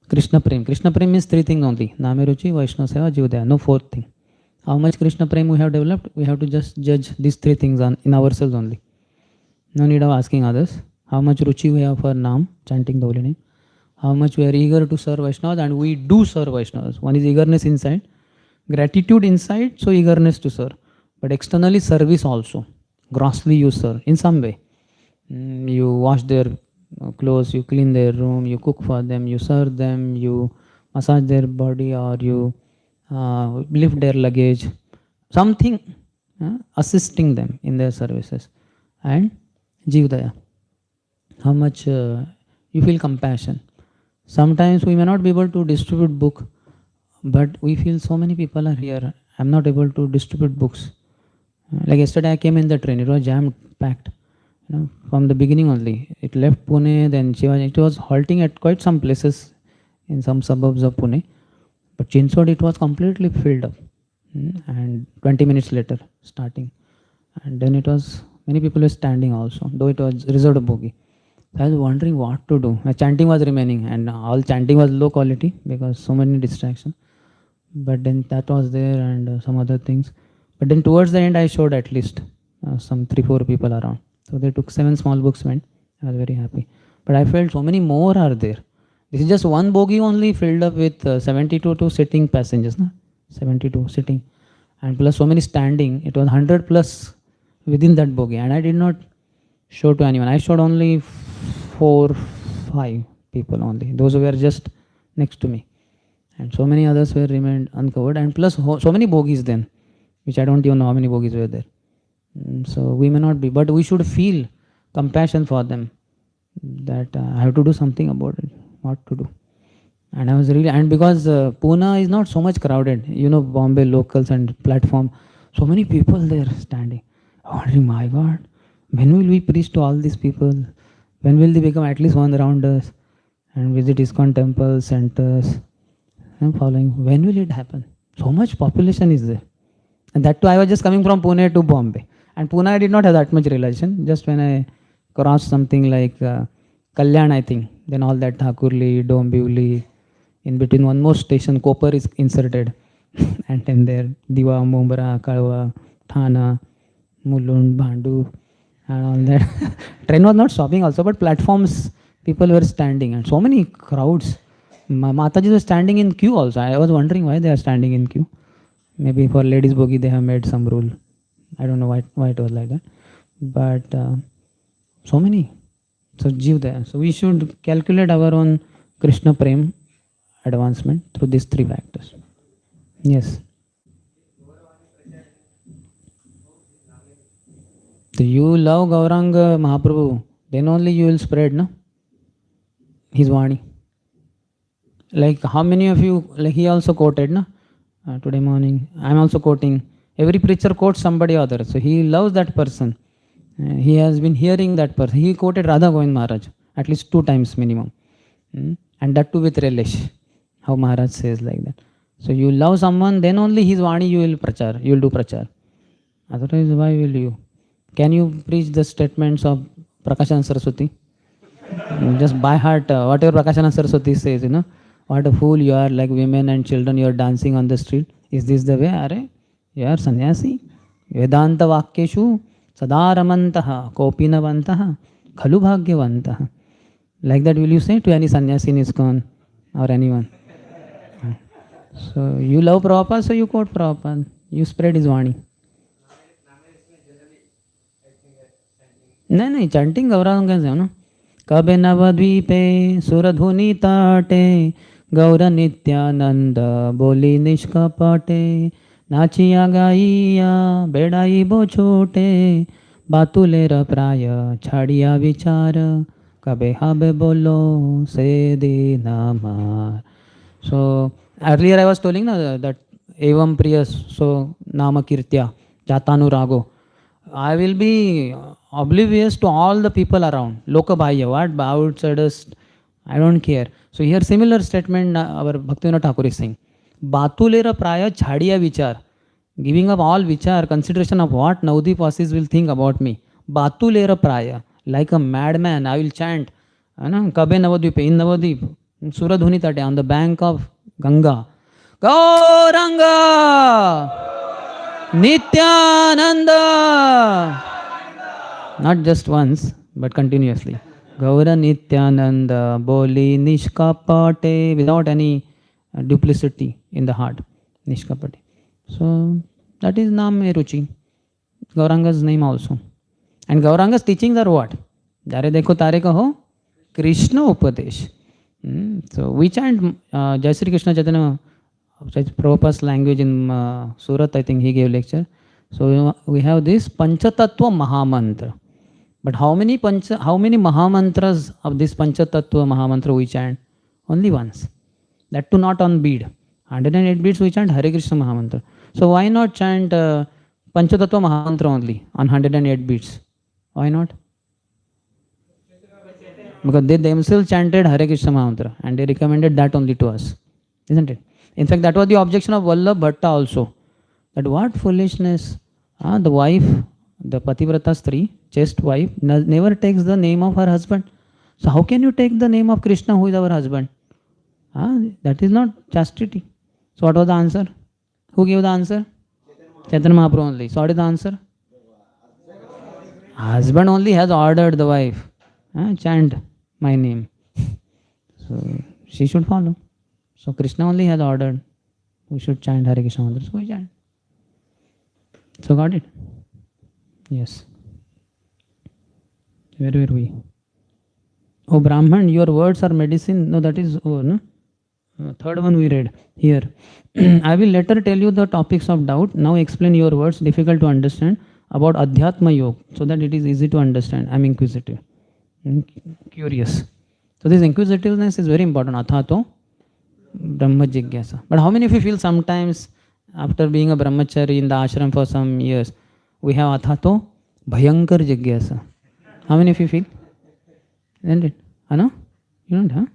Krishna Prem. Krishna Prem means three things only. Name Ruchi, Vaishnava Seva, Jivdaya. No fourth thing. How much Krishna Prem we have developed, we have to just judge these three things in ourselves only. No need of asking others. How much Ruchi we have for Nam, chanting the holy name. How much we are eager to serve Vaishnavas, and we do serve Vaishnavas. One is eagerness inside, gratitude inside, so eagerness to serve. But externally service also. Grossly you serve in some way. You wash their clothes, you clean their room, you cook for them, you serve them, you massage their body, or you lift their luggage. Something assisting them in their services. And Jivdaya. How much you feel compassion. Sometimes we may not be able to distribute book, but we feel so many people are here. I'm not able to distribute books. Like yesterday I came in the train, it was jam packed. From the beginning only. It left Pune, then it was halting at quite some places in some suburbs of Pune. But Chinswad it was completely filled up. And 20 minutes later starting. And then it was, many people were standing also, though it was reserved bogie. So I was wondering what to do. My chanting was remaining, and all chanting was low quality because so many distractions. But then that was there, and some other things. But then towards the end I showed at least some 3-4 people around. So they took 7 small books, went. I was very happy. But I felt so many more are there. This is just one bogie only filled up with 72 sitting passengers. 72 sitting. And plus so many standing. It was 100 plus within that bogie. And I did not show to anyone. I showed only 4-5 people only. Those who were just next to me. And so many others were remained uncovered. And plus so many bogies then, which I don't even know how many bogies were there. So we may not be, but we should feel compassion for them, that I have to do something about it, what to do. And I was really, and because Pune is not so much crowded, Bombay locals and platform, so many people there standing. I wondering, my God, when will we preach to all these people? When will they become at least one around us and visit ISKCON temples, centers, and following? When will it happen? So much population is there. And that too, I was just coming from Pune to Bombay. And Pune, I did not have that much realization. Just when I crossed something like Kalyan, I think, then all that Thakurli, Dombivli, in between one more station, Koper is inserted. And then there, Diwa, Mumbai, Kalwa, Thana, Mulund, Bhandu, and all that. Train was not stopping also, but platforms, people were standing. And so many crowds. Mataji was standing in queue also. I was wondering why they are standing in queue. Maybe for ladies bogie they have made some rule. I don't know why it was like that. But so many. So Jivdaya. So we should calculate our own Krishna Prem advancement through these 3 factors. Yes. So you love Gauranga Mahaprabhu, then only you will spread, no? His Vani. Like how many of you, like he also quoted, no? Today morning, I am also quoting. Every preacher quotes somebody other. So he loves that person. He has been hearing that person. He quoted Radha Govind Maharaj at least 2 times minimum. And that too with relish. How Maharaj says like that. So you love someone, then only his Vani you will prachar. You will do prachar. Otherwise, why will you? Can you preach the statements of Prakashana Saraswati? Just by heart, whatever Prakashana Saraswati says, what a fool you are, like women and children, you are dancing on the street. Is this the way? Are you are sannyasi. Vedanta vakyeshu sadaramantaha kopinavantaha khalu bhagyavantaha. Like that will you say to any sannyasi in ISKCON or anyone? So you love Prabhupada, so you quote Prabhupada. You spread his Vani. नहीं chanting Gaurang कैसे हो ना? कबे नवद्वीपे सुरधुनि ताटे गौर नित्यानंद बोली निष्कपटे नाचिया गाइया बेड़ाई बो छोटे बातुलेर प्राय छाड़िया विचार, कबे हबे bolo se de namar. So earlier I was telling that evam priyas, so nama kirtya jatanu rago. I will be oblivious to all the people around. Lokabhaya, what outsiders, I don't care. So here similar statement our Bhaktivinoda Thakur is saying. Batulera praya chhadiya vichar. Giving up all vichar, consideration of what Naudi Pasis will think about me. Batulera praya. Like a madman, I will chant. Kabe Navadvip, in Navadvip, Suradhuni Tate, on the bank of Ganga. Gauranga! Nityananda! Not just once, but continuously. Gaura Nityananda, Boli Nishkapate, without any duplicity in the heart. Nishkapate. So that is Nam Ruchi. Gauranga's name also. And Gauranga's teachings are what? Jare dekho tare kaho, Krishna Upadesh. So we chant Jai Sri Krishna Chaitanya, Prabhupada's language in Surat, I think he gave lecture. So we have this Panchatattva Mahamantra. But how many Mahamantras of this Panchatattva Mahamantra we chant? Only once. That too not on bead. 108 beads we chant Hare Krishna Mahamantra. So why not chant Panchatattva Mahamantra only on 108 beads? Why not? Because they themselves chanted Hare Krishna Mahamantra and they recommended that only to us. Isn't it? In fact, that was the objection of Vallabh Bhatta also. That what foolishness. The wife, the Pativrata Stri, chaste wife, never takes the name of her husband. So how can you take the name of Krishna who is our husband? That is not chastity. So what was the answer? Who gave the answer? Chaitanya Mahaprabhu only. So what is the answer? Husband only has ordered the wife. Chant my name. So she should follow. So Krishna only has ordered. We should chant Hare Krishna Mantra. So we chant. So got it? Yes. Where were we? Oh Brahman, your words are medicine. No, that is over, no? Third one we read here. I will later tell you the topics of doubt. Now explain your words, difficult to understand, about Adhyatma Yoga, so that it is easy to understand. I am inquisitive. Curious. So this inquisitiveness is very important. Athato Brahma Jigyasa. But how many of you feel sometimes after being a brahmachari in the ashram for some years, we have Athato Bhayankar Jigyasa? How many of you feel? Isn't it? No? You don't, huh?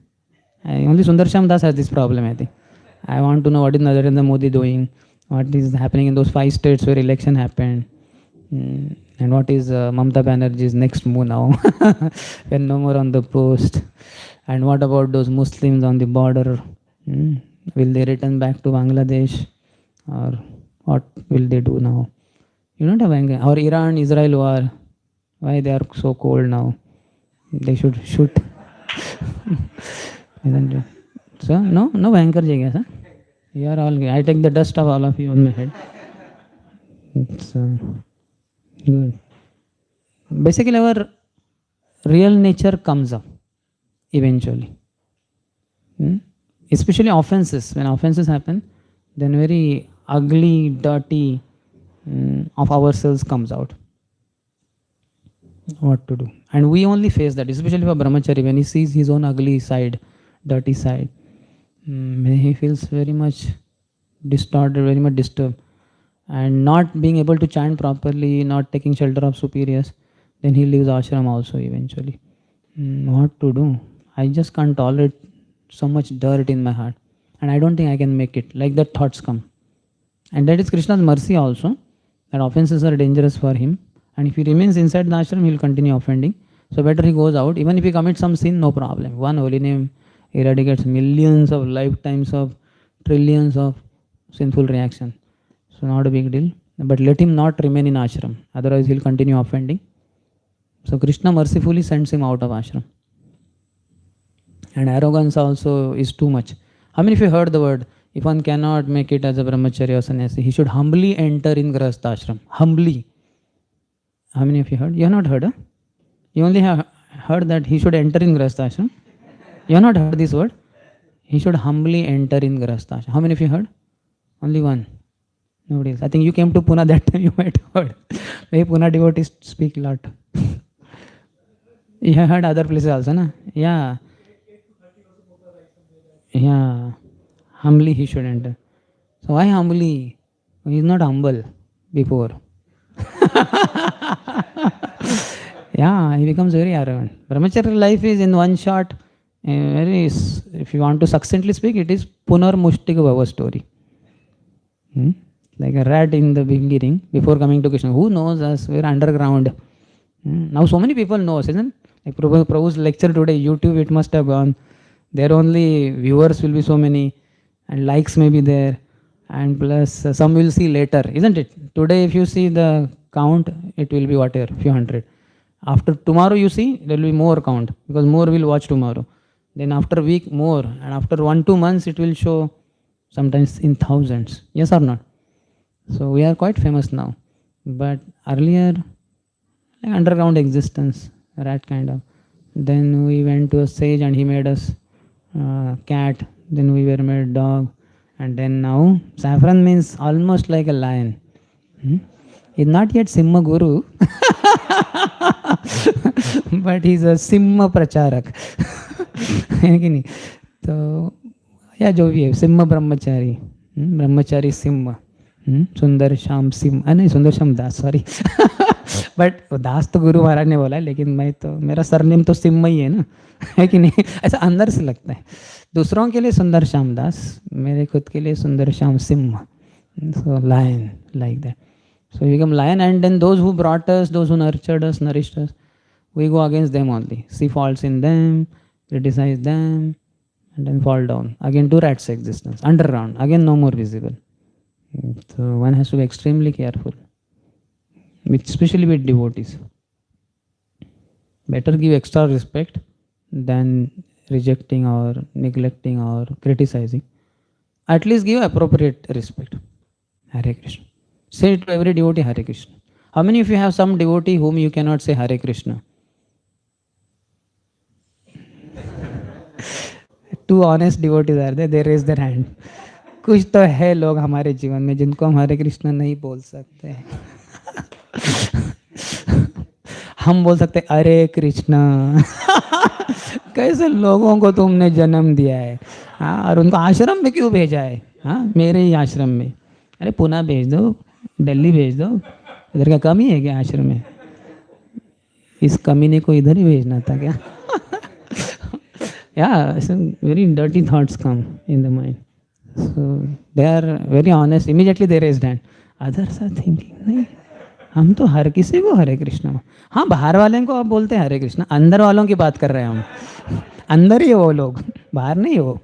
Only Sundar Shyam Das has this problem, I think. I want to know what is Narendra Modi doing, what is happening in those 5 states where election happened, and what is Mamata Banerjee's next move now, when no more on the post, and what about those Muslims on the border, will they return back to Bangladesh, or what will they do now? You don't have anger. Or Iran-Israel war, why they are so cold now? They should shoot. Isn't it? So, no anger, sir. You are all. I take the dust of all of you on my head. It's good. Basically, our real nature comes up eventually. Especially offenses. When offenses happen, then very ugly, dirty of ourselves comes out. What to do? And we only face that, especially for brahmachari, when he sees his own ugly side, dirty side. He feels very much distorted, very much disturbed. And not being able to chant properly, not taking shelter of superiors, then he leaves ashram also eventually. What to do? I just can't tolerate so much dirt in my heart. And I don't think I can make it. Like that thoughts come. And that is Krishna's mercy also, that offenses are dangerous for him. And if he remains inside the ashram, he will continue offending. So better he goes out. Even if he commits some sin, no problem. One holy name eradicates millions of lifetimes of trillions of sinful reaction. So not a big deal. But let him not remain in ashram. Otherwise he will continue offending. So Krishna mercifully sends him out of ashram. And arrogance also is too much. How many of you heard the word, if one cannot make it as a brahmachari or sannyasi, he should humbly enter in grahastha ashram. Humbly. How many of you heard? You have not heard, huh? You only have heard that he should enter in grahastha ashram. You have not heard this word? He should humbly enter in grahastha ashram. How many of you heard? Only one. Nobody else. I think you came to Pune that time, you might have heard. Why Pune devotees speak a lot. You have heard other places also, na? Yeah. Yeah. Humbly he should enter. So why humbly? He is not humble before. Yeah, he becomes very arrogant. Brahmacharya life is in one shot. If you want to succinctly speak, it is Punar Mushtika Bhava story. Like a rat in the beginning, before coming to Krishna. Who knows us? We're underground. Now so many people know us, isn't it? Like Prabhu's lecture today, YouTube, it must have gone. There only viewers will be so many, and likes may be there, and plus some will see later, isn't it? Today, if you see the count, it will be whatever, few hundred. After tomorrow, you see, there will be more count because more will watch tomorrow. Then after a week, more, and after 1-2 months, it will show sometimes in thousands. Yes or not? So we are quite famous now, but earlier, like underground existence, rat kind of. Then we went to a sage and he made us cat. Then we were made dog, and then now saffron means almost like a lion. He's not yet Simha Guru, but he's a Simha Pracharak. है कि नहीं? तो या जो भी है, सिम्हा ब्रह्मचारी, ब्रह्मचारी सिम्हा, सुंदर श्याम सिम्हा, नहीं सुंदर श्याम दास, सॉरी. बट दास तो गुरु महाराज ने बोला है, लेकिन मैं तो, मेरा सरनेम तो सिम्हा ही है ना, है कि नहीं? ऐसा अंदर से लगता है. दूसरों के लिए सुंदर श्याम दास, मेरे खुद के लिए सुंदर Shyam Simha. So lion, like that. So we become lion, and then those who brought us, those who nurtured us, nourished us, we go against them only. See faults in them, criticize them, and then fall down. Again to rat's existence, underground, again no more visible. So one has to be extremely careful, especially with devotees. Better give extra respect than rejecting or neglecting or criticizing. At least give appropriate respect. Hare Krishna. Say to every devotee Hare Krishna. How many of you have some devotee whom you cannot say Hare Krishna? Two honest devotees are there, they raise their hand. कुछ तो है लोग हमारे जीवन में जिनको हम हरे कृष्ण नहीं बोल सकते. हम बोल सकते अरे कृष्णा. कैसे लोगों को तुमने जन्म दिया है, हाँ, और उनको आश्रम में क्यों भेजा है? हाँ, मेरे ही आश्रम में. अरे पुणे भेज दो, दिल्ली भेज दो, इधर का कमी है क्या आश्रम में? इस कमीने को इधर ही भेजना था क्या? Yeah, some very dirty thoughts come in the mind. So they are very honest. Immediately they raise hand. Others are thinking, नहीं, हम तो हर किसी को हरे कृष्णा. हाँ, बाहर वाले को आप बोलते हैं हरे कृष्णा, अंदर वालों की बात कर रहे हैं हम. अंदर ही है वो लोग, बाहर नहीं है वो.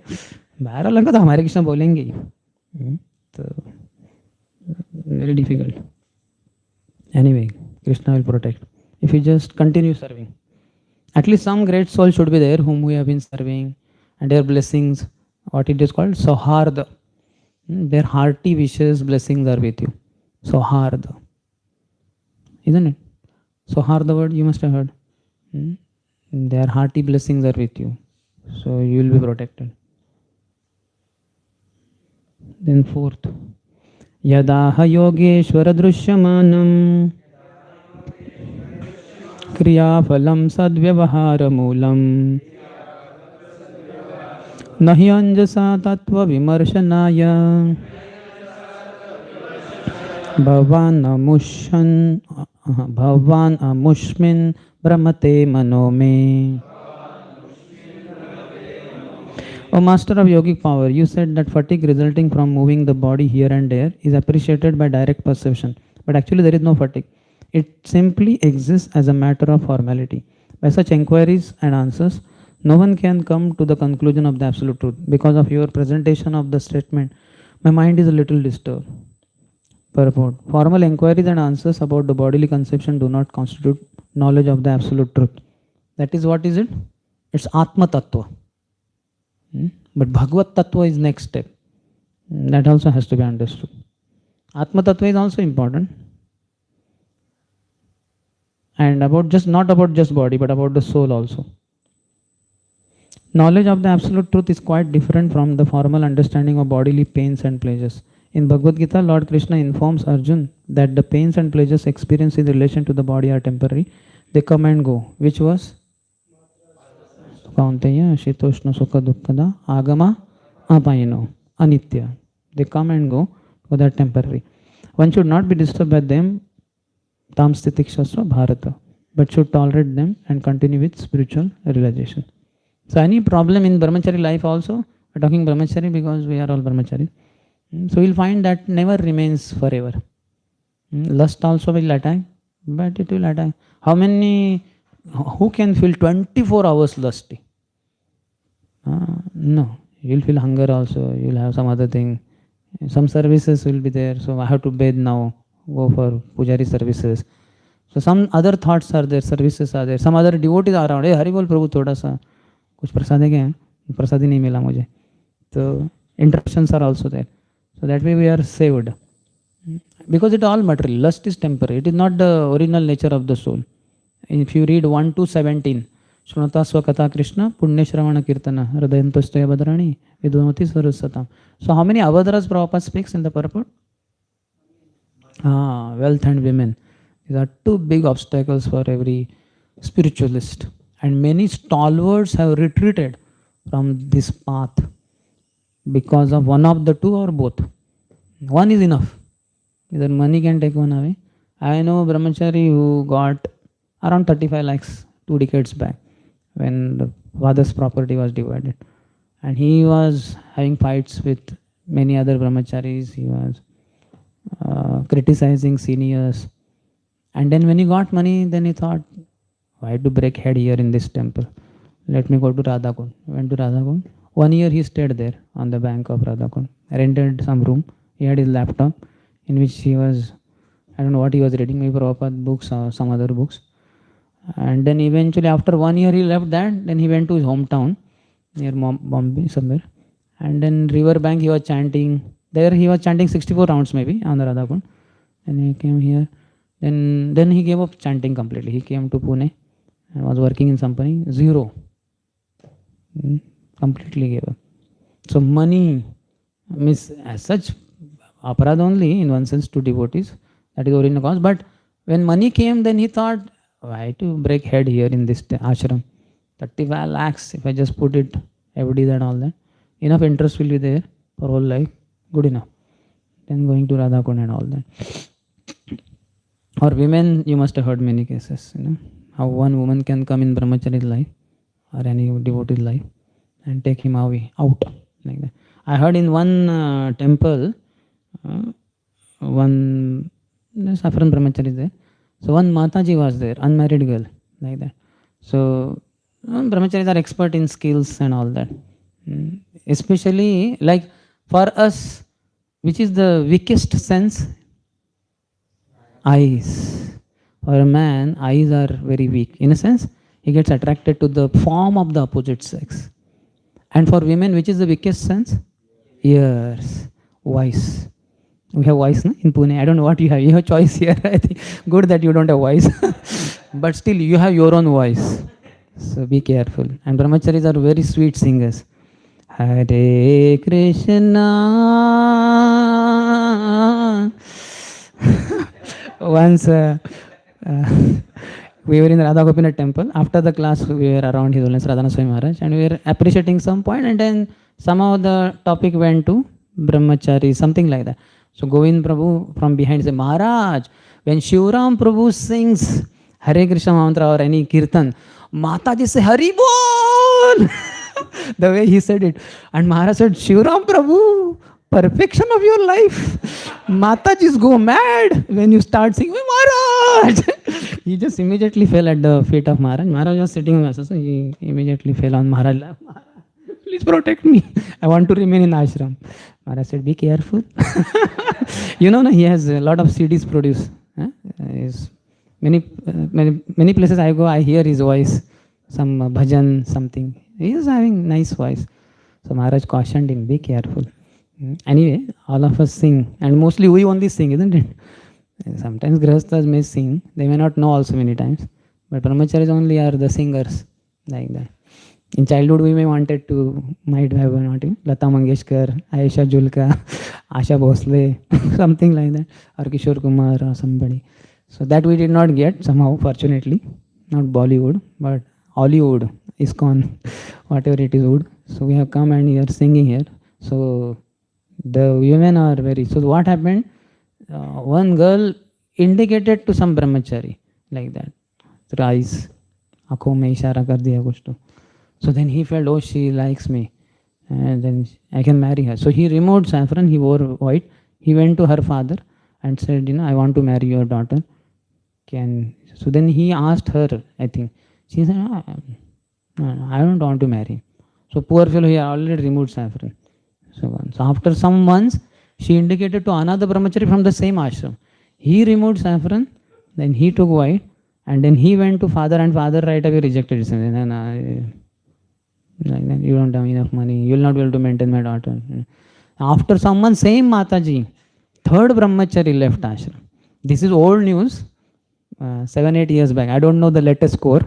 बाहर वालों को तो हमारे कृष्णा बोलेंगे ही. तो very difficult. Anyway, Krishna will protect if you just continue serving. At least some great soul should be there whom we have been serving, and their blessings, what it is called, Soharda. Their hearty wishes, blessings are with you. Soharda. Isn't it? Soharda word you must have heard. Their hearty blessings are with you. So you will be protected. Then fourth. Yadaha yogeshwara drushyamanam क्रियाफलम सद्व्यवहारमूलम नहि अंजसा तत्व विमर्शनाय भगवान अमुष्मिन् भ्रमते मनो में. O master of yogic power, you said that fatigue resulting from moving the body here and there is appreciated by direct perception, but actually there is no fatigue. It simply exists as a matter of formality. By such inquiries and answers, no one can come to the conclusion of the absolute truth. Because of your presentation of the statement, my mind is a little disturbed. Purport. Formal inquiries and answers about the bodily conception do not constitute knowledge of the absolute truth. That is, what is it? It's Atma Tattva. But Bhagavad Tattva is next step. That also has to be understood. Atma Tattva is also important. And not about just body, but about the soul also. Knowledge of the absolute truth is quite different from the formal understanding of bodily pains and pleasures. In Bhagavad Gita, Lord Krishna informs Arjun that the pains and pleasures experienced in relation to the body are temporary. They come and go. Which was? Kaunteya, Shitoshna Sukha Dukkada, Agama, Apayino, Anitya. They come and go, but they are temporary. One should not be disturbed by them, Tam Stitikshasva Bharata, but should tolerate them and continue with spiritual realization. So any problem in brahmachari life also, we're talking brahmachari because we are all brahmachari. So we'll find that never remains forever. Lust also will attack, but it will attack. Who can feel 24 hours lusty? No, you'll feel hunger also, you'll have some other thing. Some services will be there, so I have to bathe now, go for pujari services. So some other thoughts are there, services are there, some other devotees are around. Hey, Hari bol Prabhu, thoda sa kuch prasad hai kya? Prasad hi nahi mila mujhe. So interruptions are also there. So that way we are saved. Because it all material. Lust is temporary. It is not the original nature of the soul. If you read 1 to 17, Shrunata Swakata Krishna, Punya Shravana Kirtana, Hridayantostaya Badrani, Vidunati Sarasvatam. So how many avadharas Prabhupada speaks in the purport? Wealth and women. These are two big obstacles for every spiritualist. And many stalwarts have retreated from this path because of one of the two or both. One is enough. Either money can take one away. I know brahmachari who got around 35 lakhs 2 decades back when the father's property was divided. And he was having fights with many other brahmacharis. He was criticizing seniors. And then when he got money, then he thought, why to break head here in this temple? Let me go to Radhakund. Went to Radhakund. 1 year he stayed there on the bank of Radhakund. Rented some room. He had his laptop in which he was, I don't know what he was reading, maybe Prabhupada books or some other books. And then eventually after 1 year he left that, then he went to his hometown near Bombay somewhere. And then river bank he was chanting. There he was chanting 64 rounds maybe on the Radhakund. And he came here. Then he gave up chanting completely. He came to Pune and was working in company. Zero. Completely gave up. So money means as such aparad only in one sense to devotees. That is the original cause. But when money came, then he thought, why to break head here in this ashram? 35 lakhs, if I just put it, FDs and all that, enough interest will be there for whole life, good enough. Then going to Radhakund and all that. Or women, you must have heard many cases, how one woman can come in brahmachari's life or any devotee's life and take him away, out, like that. I heard in one temple, one saffron brahmachari is there. So one Mataji was there, unmarried girl, like that. So brahmacharis are expert in skills and all that. Especially like for us, which is the weakest sense? Eyes. For a man, eyes are very weak. In a sense, he gets attracted to the form of the opposite sex. And for women, which is the weakest sense? Ears, voice. We have voice in Pune. I don't know what you have. You have choice here. I think good that you don't have voice. But still, you have your own voice. So be careful. And brahmacharis are very sweet singers. Hare Krishna. Once we were in Radha Gopinath temple. After the class, we were around His Holiness Radhana Swami Maharaj and we were appreciating some point, and then somehow the topic went to brahmachari, something like that. So Govind Prabhu from behind said, Maharaj, when Shivram Prabhu sings Hare Krishna mantra or any kirtan, Mataji say Hari Bol. The way he said it. And Maharaj said, Shivram Prabhu, perfection of your life. Matajis go mad when you start singing, Maharaj. He just immediately fell at the feet of Maharaj. Maharaj was sitting on us, so he immediately fell on Maharaj. Please protect me. I want to remain in ashram. Maharaj said, be careful. He has a lot of CDs produced. Many places I go, I hear his voice. Some bhajan, something. He is having nice voice. So Maharaj cautioned him, be careful. Anyway, all of us sing. And mostly we only sing, isn't it? Sometimes grihasthas may sing. They may not know also many times. But brahmacharis only are the singers. Like that. In childhood, we might have wanted Lata Mangeshkar, Ayesha Julka, Asha Bhosle, something like that, or Kishore Kumar or somebody. So that we did not get somehow, fortunately, not Bollywood, but Hollywood, ISKCON, whatever it is, wood. So we have come and we are singing here. So the women are very. So what happened? One girl indicated to some brahmachari like that. So eyes, आँखों में इशारा कर दिया कुछ तो. So then he felt, oh, she likes me, and then I can marry her. So he removed saffron. He wore white. He went to her father and said, I want to marry your daughter. So then he asked her, I think. She said, no, I don't want to marry him. So poor fellow, he had already removed saffron. So after some months, she indicated to another brahmachari from the same ashram. He removed saffron, then he took white, and then he went to father, and father right away rejected it. Like that, you don't have enough money, you will not be able to maintain my daughter. After some months, same Mataji, third brahmachari left ashram. This is old news, 7-8 years back. I don't know the latest score.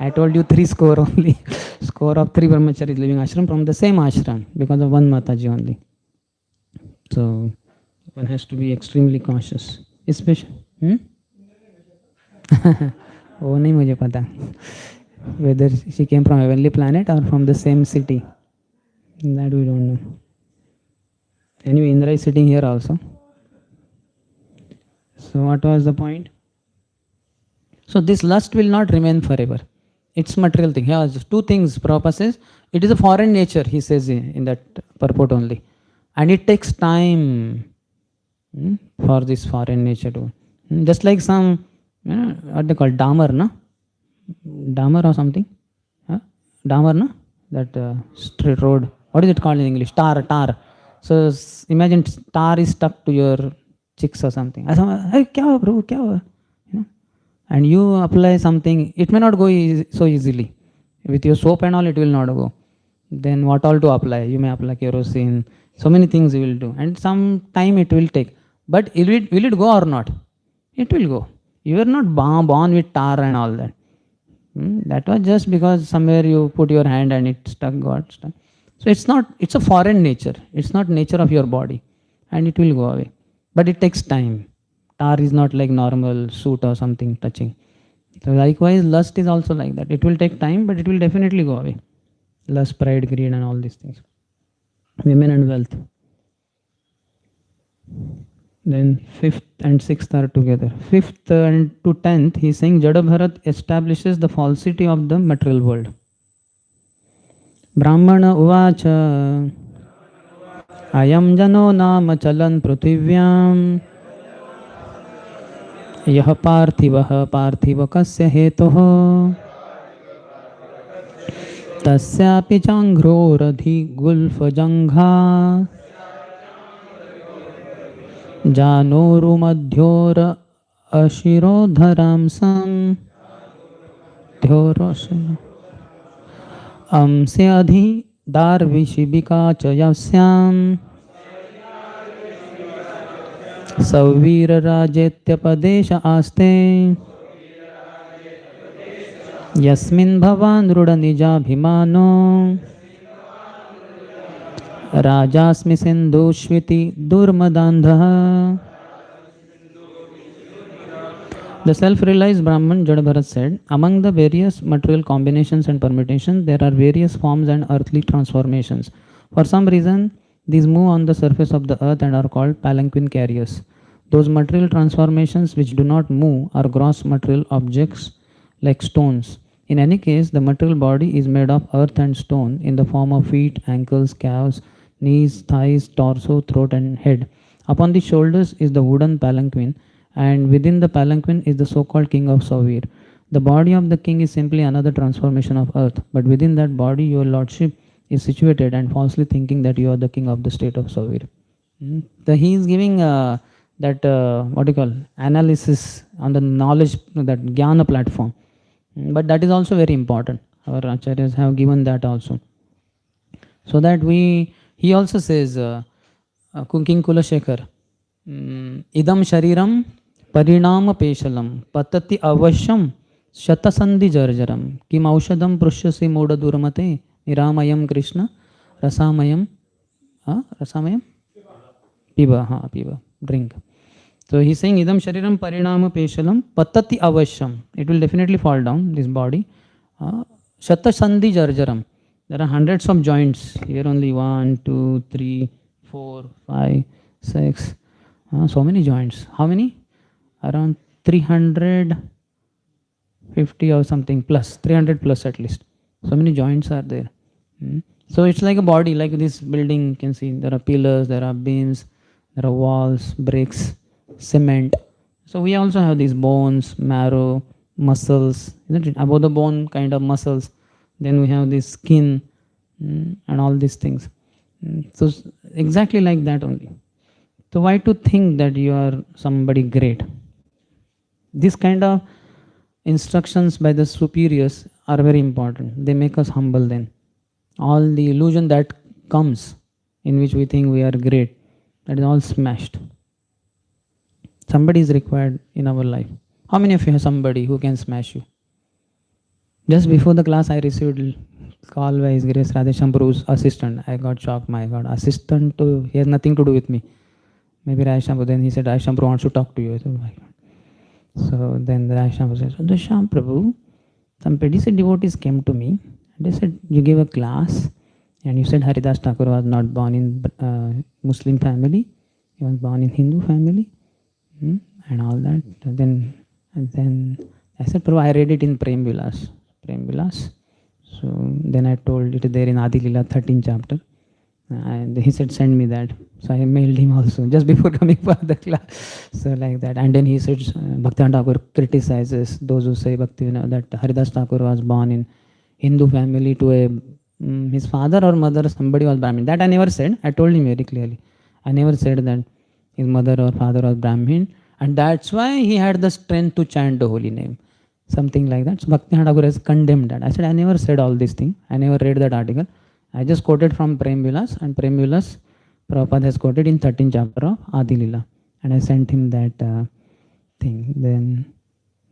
I told you 3 score only. Score of 3 brahmacharis leaving ashram from the same ashram because of one Mataji only. So one has to be extremely cautious. Especially. वो नहीं मुझे पता. Whether she came from a heavenly planet or from the same city, that we don't know. Anyway, Indra is sitting here also. So what was the point? So this lust will not remain forever. It's material thing. Here, 2 things. Prabhupada says it is a foreign nature. He says in that purport only, and it takes time for this foreign nature to. Just like some what they call damar, no? Damar or something? Damar, no? That straight road. What is it called in English? Tar. So imagine tar is stuck to your cheeks or something. I said, hey, kya hua, Prabhu, kya hua? And you apply something, it may not go so easily. With your soap and all, it will not go. Then what all to apply? You may apply kerosene. So many things you will do. And some time it will take. But will it go or not? It will go. You are not born with tar and all that. That was just because somewhere you put your hand and it got stuck. So it's a foreign nature. It's not nature of your body. And it will go away. But it takes time. Tar is not like normal soot or something touching. So likewise, lust is also like that. It will take time, but it will definitely go away. Lust, pride, greed and all these things. Women and wealth. Then 5th and 6th are together. 5th and to 10th, he is saying Jada Bharat establishes the falsity of the material world. Brahmana uvacha ayam jano nama chalan pruthivyam यह पार्थिवः पार्थिवकस्य हेतुः तस्यापि चाङ्घ्रोरधिगुल्फजङ्घा जानोरुमध्योर अशिरोधरांसं अंस्य अधि दार्विशिबिका च यस्याम् सौवीरराजेत्यपदेश आस्ते यस्मिन् भवान् दृढनिजाभिमानो राजास्मि सिन्धुष्विति दुर्मदान्धः. The self-realized Brahman Jada said, among the various material combinations and permutations, there are various forms and earthly transformations. For some reason, these move on the surface of the earth and are called palanquin carriers. Those material transformations which do not move are gross material objects like stones. In any case, the material body is made of earth and stone in the form of feet, ankles, calves, knees, thighs, torso, throat and head. Upon the shoulders is the wooden palanquin, and within the palanquin is the so-called king of Sauvir. The body of the king is simply another transformation of earth, but within that body your lordship is situated and falsely thinking that you are the king of the state of Sauvir. He is giving analysis on the knowledge, that jnana platform. But that is also very important. Our acharyas have given that also. So that he also says, Kunking Kulashekar, idam shariram parinama peshalam patati avashyam shatasandhi jarjaram kim aushadam prushyasi moda duramate niramayam krishna rasamayam piba, drink. So he's saying idam shariram parinama peshalam patati avashyam. It will definitely fall down, this body. Shata sandhi jarjaram. There are hundreds of joints. Here only 1, 2, 3, 4, 5, 6. So many joints. How many? Around 350 or something plus, 300 plus at least. So many joints are there. So it's like a body, like this building. You can see there are pillars, there are beams, there are walls, bricks, cement. So we also have these bones, marrow, muscles, isn't it? Above the bone, kind of muscles. Then we have this skin, and all these things. So exactly like that only. So why to think that you are somebody great? This kind of instructions by the superiors are very important. They make us humble then. All the illusion that comes in which we think we are great, that is all smashed. Somebody is required in our life. How many of you have somebody who can smash you? Just before the class, I received call by His Grace Radhesham Prabhu's assistant. I got shocked. My God, assistant to, he has nothing to do with me. Maybe Radhesham Prabhu. Then he said, Radhesham Prabhu wants to talk to you. I said, oh my God. So then Radhesham Prabhu said, Radhesham Prabhu, some Pedicet devotees came to me. They said, you gave a class and you said Haridas Thakur was not born in Muslim family. He was born in Hindu family. And all that. And then I said, Prabhu, I read it in Prem Vilas. So then I told it there in Adi Lila 13th chapter. And he said, send me that. So I mailed him also just before coming for the class. So like that. And then he said, Bhaktivinoda Thakur criticizes those who say that Haridas Thakur was born in Hindu family to his father or mother, somebody was Brahmin. That I never said. I told him very clearly. I never said that his mother or father was Brahmin. And that's why he had the strength to chant the holy name. Something like that. So Bhaktivinoda Thakur has condemned that. I said, I never said all these things. I never read that article. I just quoted from Prem Vilas, and Prem Vilas, Prabhupada has quoted in 13th chapter of Adi Lila. And I sent him that thing. Then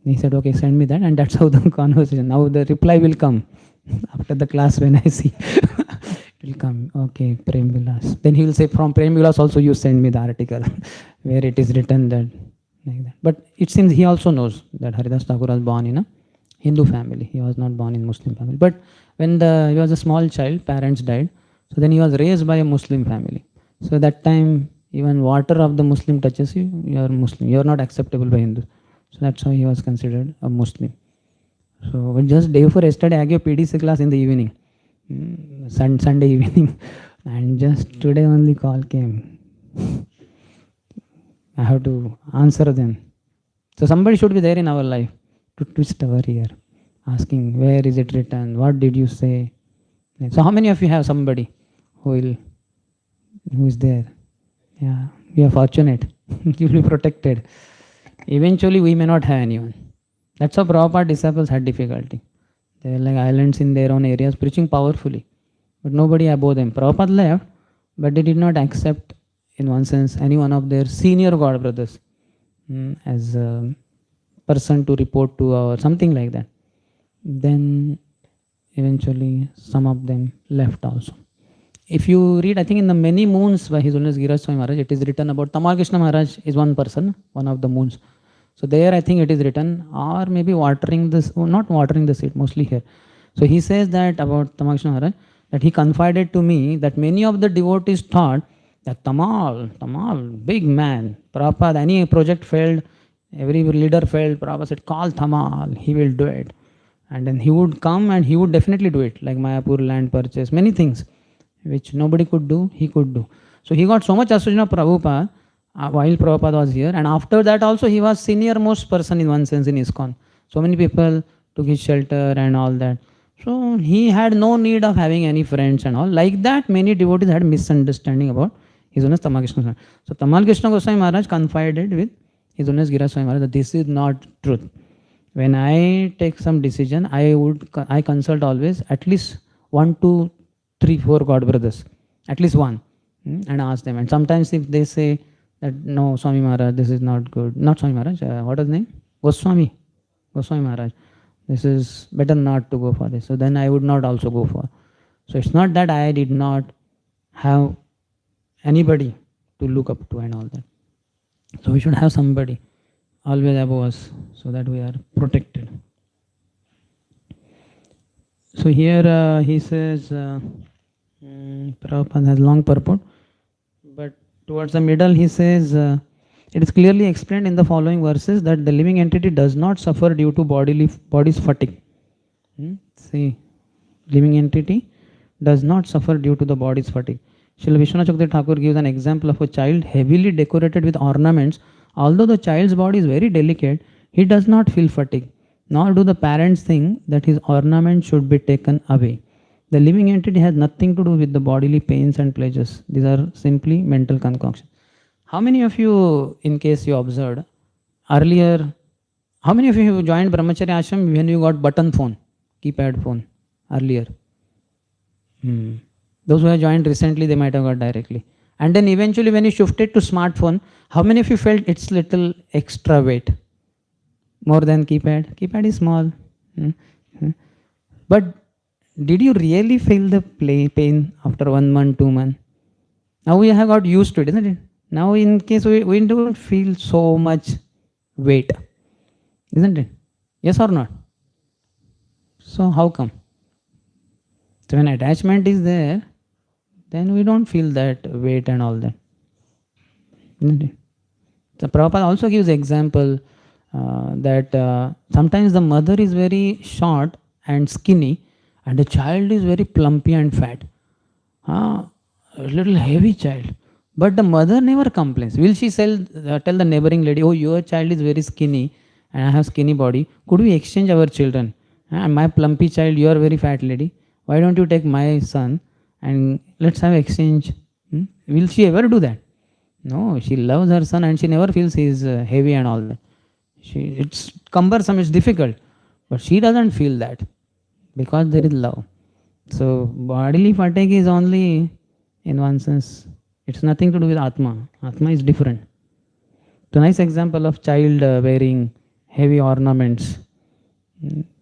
he said, okay, send me that. And that's how the conversation. Now the reply will come after the class when I see. It will come. Okay, Prem Vilas. Then he will say, from Prem Vilas also you send me the article where it is written that. Like that. But it seems he also knows that Haridas Thakur was born in a Hindu family. He was not born in Muslim family. But when he was a small child, parents died. So then he was raised by a Muslim family. So that time, even water of the Muslim touches you, you are Muslim. You are not acceptable by Hindus. So that's how he was considered a Muslim. So just day before yesterday, I gave PDC class in the evening, Sunday evening, and just today only call came. I have to answer them. So somebody should be there in our life to twist our ear, asking where is it written, what did you say. So how many of you have somebody who is there? Yeah, we are fortunate. You will be protected. Eventually we may not have anyone. That's how Prabhupada disciples had difficulty. They were like islands in their own areas, preaching powerfully, but nobody above them. Prabhupada left, but they did not accept, in one sense, any one of their senior God brothers as a person to report to or something like that. Then eventually some of them left also. If you read, I think in the many moons by His Holiness Giriraj Swami Maharaj, it is written about Tamal Krishna Maharaj is one person, one of the moons. So there I think it is written, or maybe watering this, not watering the seed, mostly here. So he says that about Tamal Krishna Maharaj, that he confided to me that many of the devotees thought that Tamal, big man, Prabhupada, any project failed, every leader failed, Prabhupada said, call Tamal, he will do it. And then he would come and he would definitely do it, like Mayapur land purchase, many things which nobody could do, he could do. So he got so much association of Prabhupada while Prabhupada was here, and after that also he was senior most person in one sense in ISKCON. So many people took his shelter and all that. So he had no need of having any friends and all. Like that, many devotees had misunderstanding about His Holiness Tamal Krishna Goswami. So Tamal Krishna Goswami Maharaj confided with His Holiness Giriraj Swami Maharaj that this is not truth. When I take some decision, I consult always at least 1, 2, 3, 4 God brothers, at least one, and ask them. And sometimes if they say that no, Swami Maharaj, this is not good. Not Swami Maharaj, what is his name? Goswami Maharaj. This is better not to go for this. So then I would not also go for. So it's not that I did not have anybody to look up to and all that. So we should have somebody always above us so that we are protected. So here he says, Prabhupada has long purport, but towards the middle he says, it is clearly explained in the following verses that the living entity does not suffer due to body's fatigue. See, living entity does not suffer due to the body's fatigue. Srila Vishwanath Chakravarti Thakur gives an example of a child heavily decorated with ornaments. Although the child's body is very delicate, he does not feel fatigue, nor do the parents think that his ornament should be taken away. The living entity has nothing to do with the bodily pains and pleasures. These are simply mental concoctions. How many of you, in case you observed, earlier, how many of you joined Brahmacharya Ashram when you got button phone, keypad phone, earlier? Those who have joined recently, they might have got directly. And then eventually when you shifted to smartphone, how many of you felt it's little extra weight? More than keypad? Keypad is small. But did you really feel the pain after 1 month, 2 months? Now we have got used to it, isn't it? Now in case we don't feel so much weight, isn't it? Yes or not? So how come? So when attachment is there, then we don't feel that weight and all that. Isn't it? So Prabhupada also gives example that sometimes the mother is very short and skinny and the child is very plumpy and fat. A little heavy child. But the mother never complains. Will she tell the neighboring lady, oh, your child is very skinny and I have skinny body. Could we exchange our children? My plumpy child, you are very fat lady. Why don't you take my son and let's have exchange? Will she ever do that? No, she loves her son and she never feels he is heavy and all that. It's cumbersome, it's difficult. But she doesn't feel that because there is love. So bodily fatigue is only in one sense. It's nothing to do with Atma. Atma is different. It's a nice example of child wearing heavy ornaments.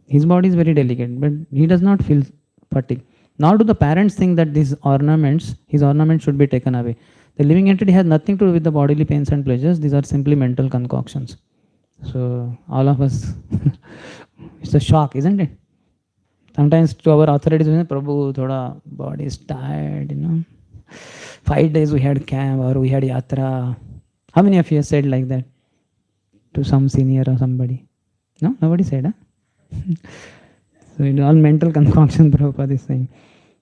His body is very delicate, but he does not feel fatigue. Nor do the parents think that his ornaments should be taken away. The living entity has nothing to do with the bodily pains and pleasures. These are simply mental concoctions. So all of us, it's a shock, isn't it? Sometimes to our authorities, Prabhu, thoda body is tired, 5 days we had camp or we had yatra. How many of you said like that to some senior or somebody? No? Nobody said, huh? So it's all mental concoction, Prabhupada is saying.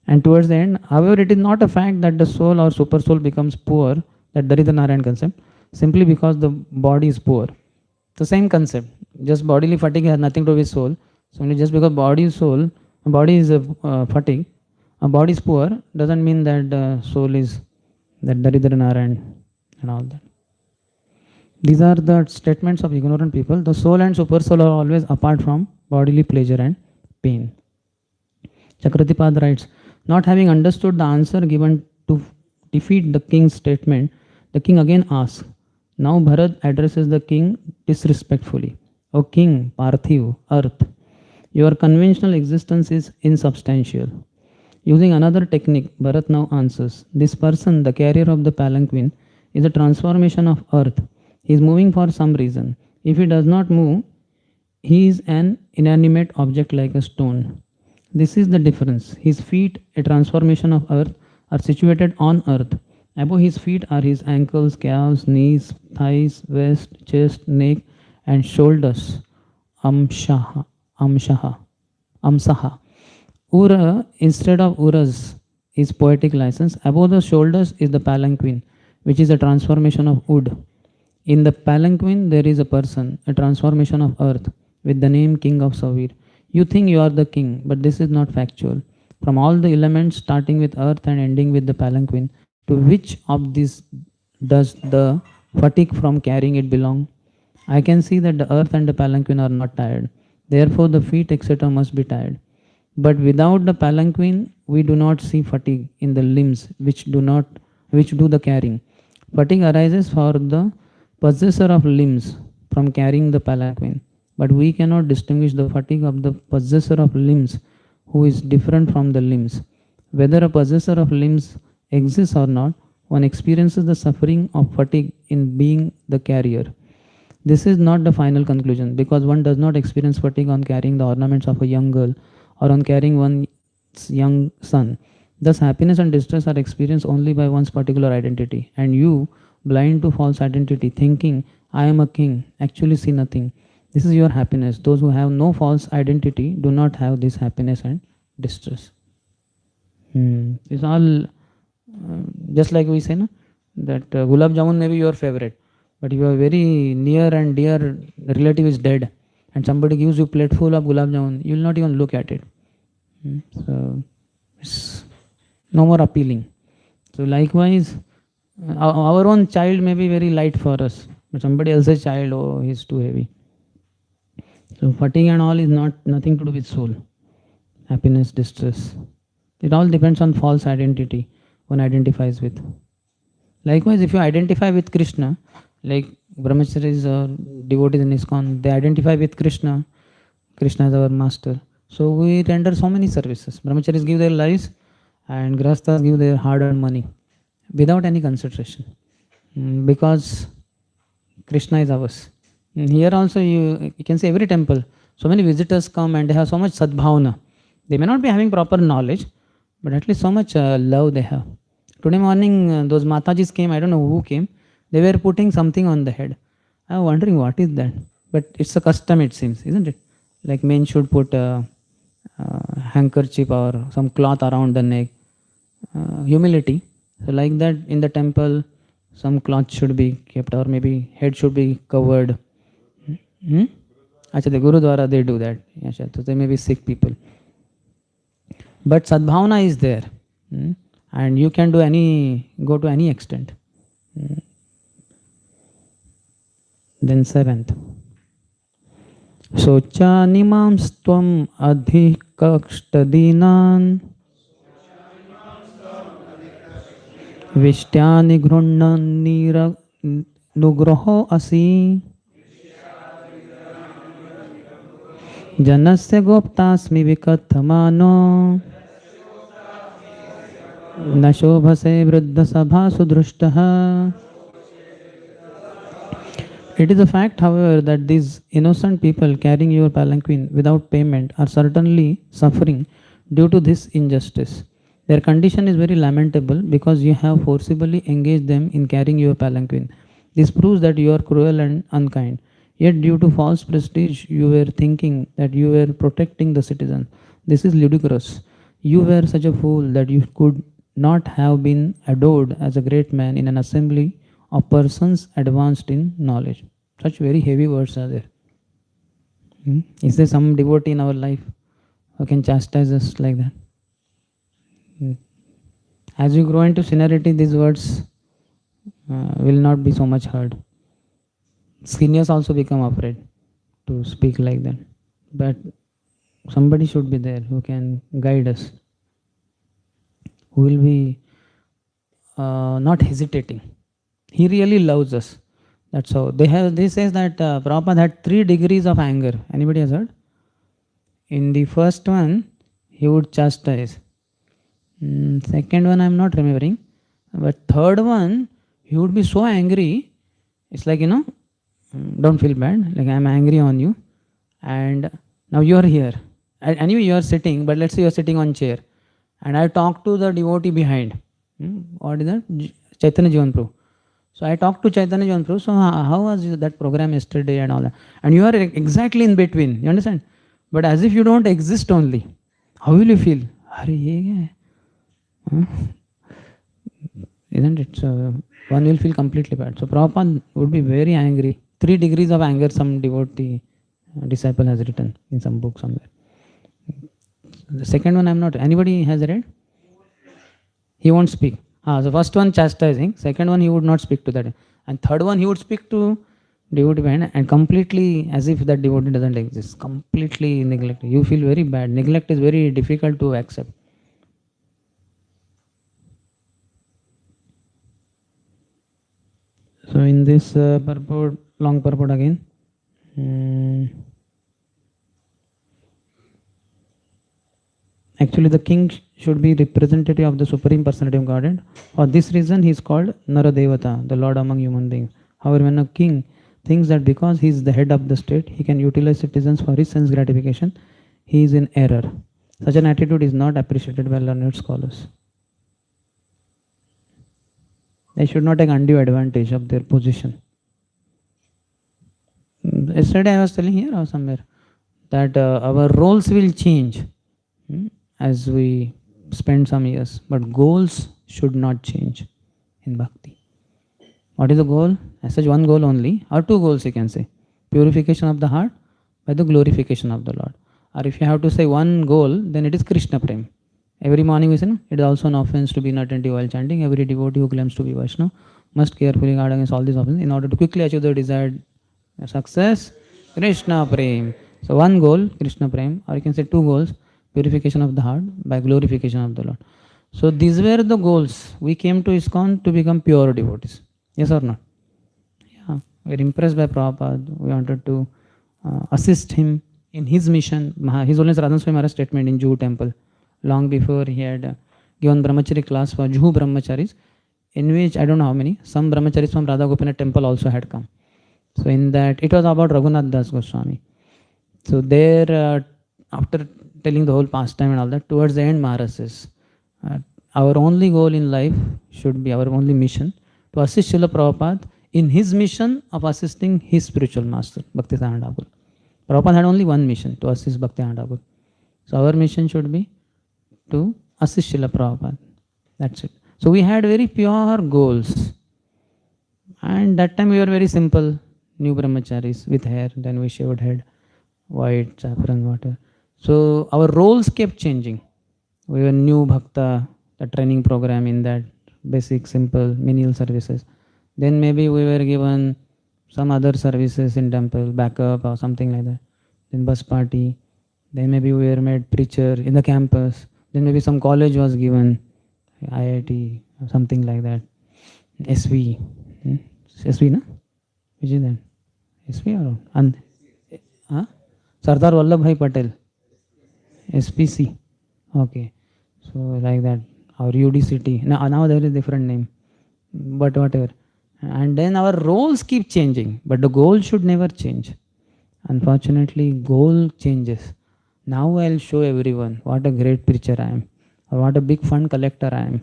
And towards the end, however, it is not a fact that the soul or super soul becomes poor, that Daridra Narayan concept, simply because the body is poor. The same concept, just bodily fatigue has nothing to do with soul. So only just because body is fatigue, a body is poor, doesn't mean that soul is that Daridra Narayan and all that. These are the statements of ignorant people. The soul and super soul are always apart from bodily pleasure and pain. Chakratipad writes, not having understood the answer given to defeat the king's statement, the king again asks. Now Bharat addresses the king disrespectfully. O king, Parthiv, earth, your conventional existence is insubstantial. Using another technique, Bharat now answers, this person, the carrier of the palanquin, is a transformation of earth. He is moving for some reason. If he does not move, he is an inanimate object like a stone. This is the difference. His feet, a transformation of earth, are situated on earth. Above his feet are his ankles, calves, knees, thighs, waist, chest, neck, and shoulders. Amsaha. Ura instead of uras is poetic license. Above the shoulders is the palanquin, which is a transformation of wood. In the palanquin there is a person, a transformation of earth, with the name King of Savir. You think you are the king, but this is not factual. From all the elements starting with earth and ending with the palanquin, to which of these does the fatigue from carrying it belong? I can see that the earth and the palanquin are not tired. Therefore the feet etc. must be tired. But without the palanquin, we do not see fatigue in the limbs which do the carrying. Fatigue arises for the possessor of limbs from carrying the palanquin. But we cannot distinguish the fatigue of the possessor of limbs who is different from the limbs. Whether a possessor of limbs exists or not, one experiences the suffering of fatigue in being the carrier. This is not the final conclusion, because one does not experience fatigue on carrying the ornaments of a young girl or on carrying one's young son. Thus, happiness and distress are experienced only by one's particular identity, and you, blind to false identity, thinking, I am a king, actually see nothing. This is your happiness. Those who have no false identity do not have this happiness and distress. It's all just like we say, no? That gulab jamun may be your favorite, but if your very near and dear relative is dead and somebody gives you plate full of gulab jamun, you will not even look at it. So it's no more appealing. So likewise, our own child may be very light for us, but somebody else's child, oh, he's too heavy. So fatigue and all is nothing to do with soul. Happiness, distress. It all depends on false identity one identifies with. Likewise, if you identify with Krishna, like brahmacharis or devotees in ISKCON, they identify with Krishna. Krishna is our master. So we render so many services. Brahmacharis give their lives and grahasthas give their hard-earned money without any consideration, because Krishna is ours. Here also you can see every temple, so many visitors come and they have so much sadbhavana. They may not be having proper knowledge, but at least so much love they have. Today morning, those Matajis came, I don't know who came, they were putting something on the head. I was wondering what is that, but it's a custom, it seems, isn't it? Like men should put a handkerchief or some cloth around the neck. Humility. So like that in the temple, some cloth should be kept, or maybe head should be covered. Actually, the Gurudwara, they do that. So they may be sick people. But sadbhavana is there. And you can go to any extent. Then seventh. Sochanimaam stvam adhikakshtadinan Vishyani grunnan nugroho asi Janasya goptasmi vikathamano Nashobhase vriddha sabha sudrushtaha. It is a fact, however, that these innocent people carrying your palanquin without payment are certainly suffering due to this injustice. Their condition is very lamentable because you have forcibly engaged them in carrying your palanquin. This proves that you are cruel and unkind. Yet due to false prestige, you were thinking that you were protecting the citizens. This is ludicrous. You were such a fool that you could not have been adored as a great man in an assembly of persons advanced in knowledge. Such very heavy words are there. Is there some devotee in our life who can chastise us like that? As we grow into seniority, these words will not be so much heard. Seniors also become afraid to speak like that. But somebody should be there who can guide us, who will be not hesitating. He really loves us. That's how. This says that Prabhupada had 3 degrees of anger. Anybody has heard? In the first one, he would chastise. Second one, I'm not remembering. But third one, he would be so angry. It's like, don't feel bad. Like, I'm angry on you. And now you're here. Anyway, you're sitting, but let's say you're sitting on chair. And I talk to the devotee behind. What is that? Chaitanya Jivan Prabhu. So I talked to Chaitanya Jivan Prabhu. So how was that program yesterday and all that? And you are exactly in between. You understand? But as if you don't exist only. How will you feel? Isn't it? So one will feel completely bad. So Prabhupada would be very angry. 3 degrees of anger some devotee disciple has written in some book somewhere. The second one I'm not. Anybody has read? He won't speak. So first one chastising. Second one he would not speak to that. And third one he would speak to devotee behind and completely as if that devotee doesn't exist. Completely neglected. You feel very bad. Neglect is very difficult to accept. So in this purport, long purport again. Actually the king should be representative of the Supreme Personality of Godhead. For this reason, he is called Naradevata, the Lord among human beings. However, when a king thinks that because he is the head of the state, he can utilize citizens for his sense gratification, he is in error. Such an attitude is not appreciated by learned scholars. They should not take undue advantage of their position. Yesterday I was telling here or somewhere that our roles will change as we spend some years, but goals should not change in bhakti. What is the goal? As such, one goal only, or two goals you can say. Purification of the heart by the glorification of the Lord. Or if you have to say one goal, then it is Krishna Prem. Every morning we say, no? It is also an offense to be inattentive while chanting. Every devotee who claims to be Vaishnava must carefully guard against all these offenses in order to quickly achieve the desired success. Krishna Prem. So one goal, Krishna Prem, or you can say two goals, purification of the heart by glorification of the Lord. So these were the goals. We came to ISKCON to become pure devotees. Yes or not? Yeah. We are impressed by Prabhupada. We wanted to assist him in his mission. His Holiness Radhan Swami Maharaj statement in Juhu temple, long before he had given brahmachari class for Juhu brahmacharis, in which I don't know how many, some brahmacharis from Radha Gopinath temple also had come. So in that, it was about Raghunath Das Goswami. So there, after telling the whole pastime and all that, towards the end Maharaj says, our only goal in life should be, our only mission, to assist Srila Prabhupada in his mission of assisting his spiritual master, Bhaktisiddhanta Thakur. Prabhupada had only one mission, to assist Bhaktisiddhanta Thakur. So our mission should be to assist Srila Prabhupada. That's it. So we had very pure goals. And that time we were very simple, new brahmacharis with hair, then we shaved head, white, saffron, water. So our roles kept changing. We were new bhakta, the training program in that basic, simple, menial services. Then maybe we were given some other services in temple, backup or something like that. Then bus party. Then maybe we were made preacher in the campus. Then maybe some college was given, IIT or something like that. SV. SV, no? Which is that? SV or? Sardar Vallabhbhai Patel. SPC. Okay. So like that. Or UDCT. Now there is different name. But whatever. And then our roles keep changing. But the goal should never change. Unfortunately, goal changes. Now I'll show everyone what a great preacher I am. Or what a big fund collector I am.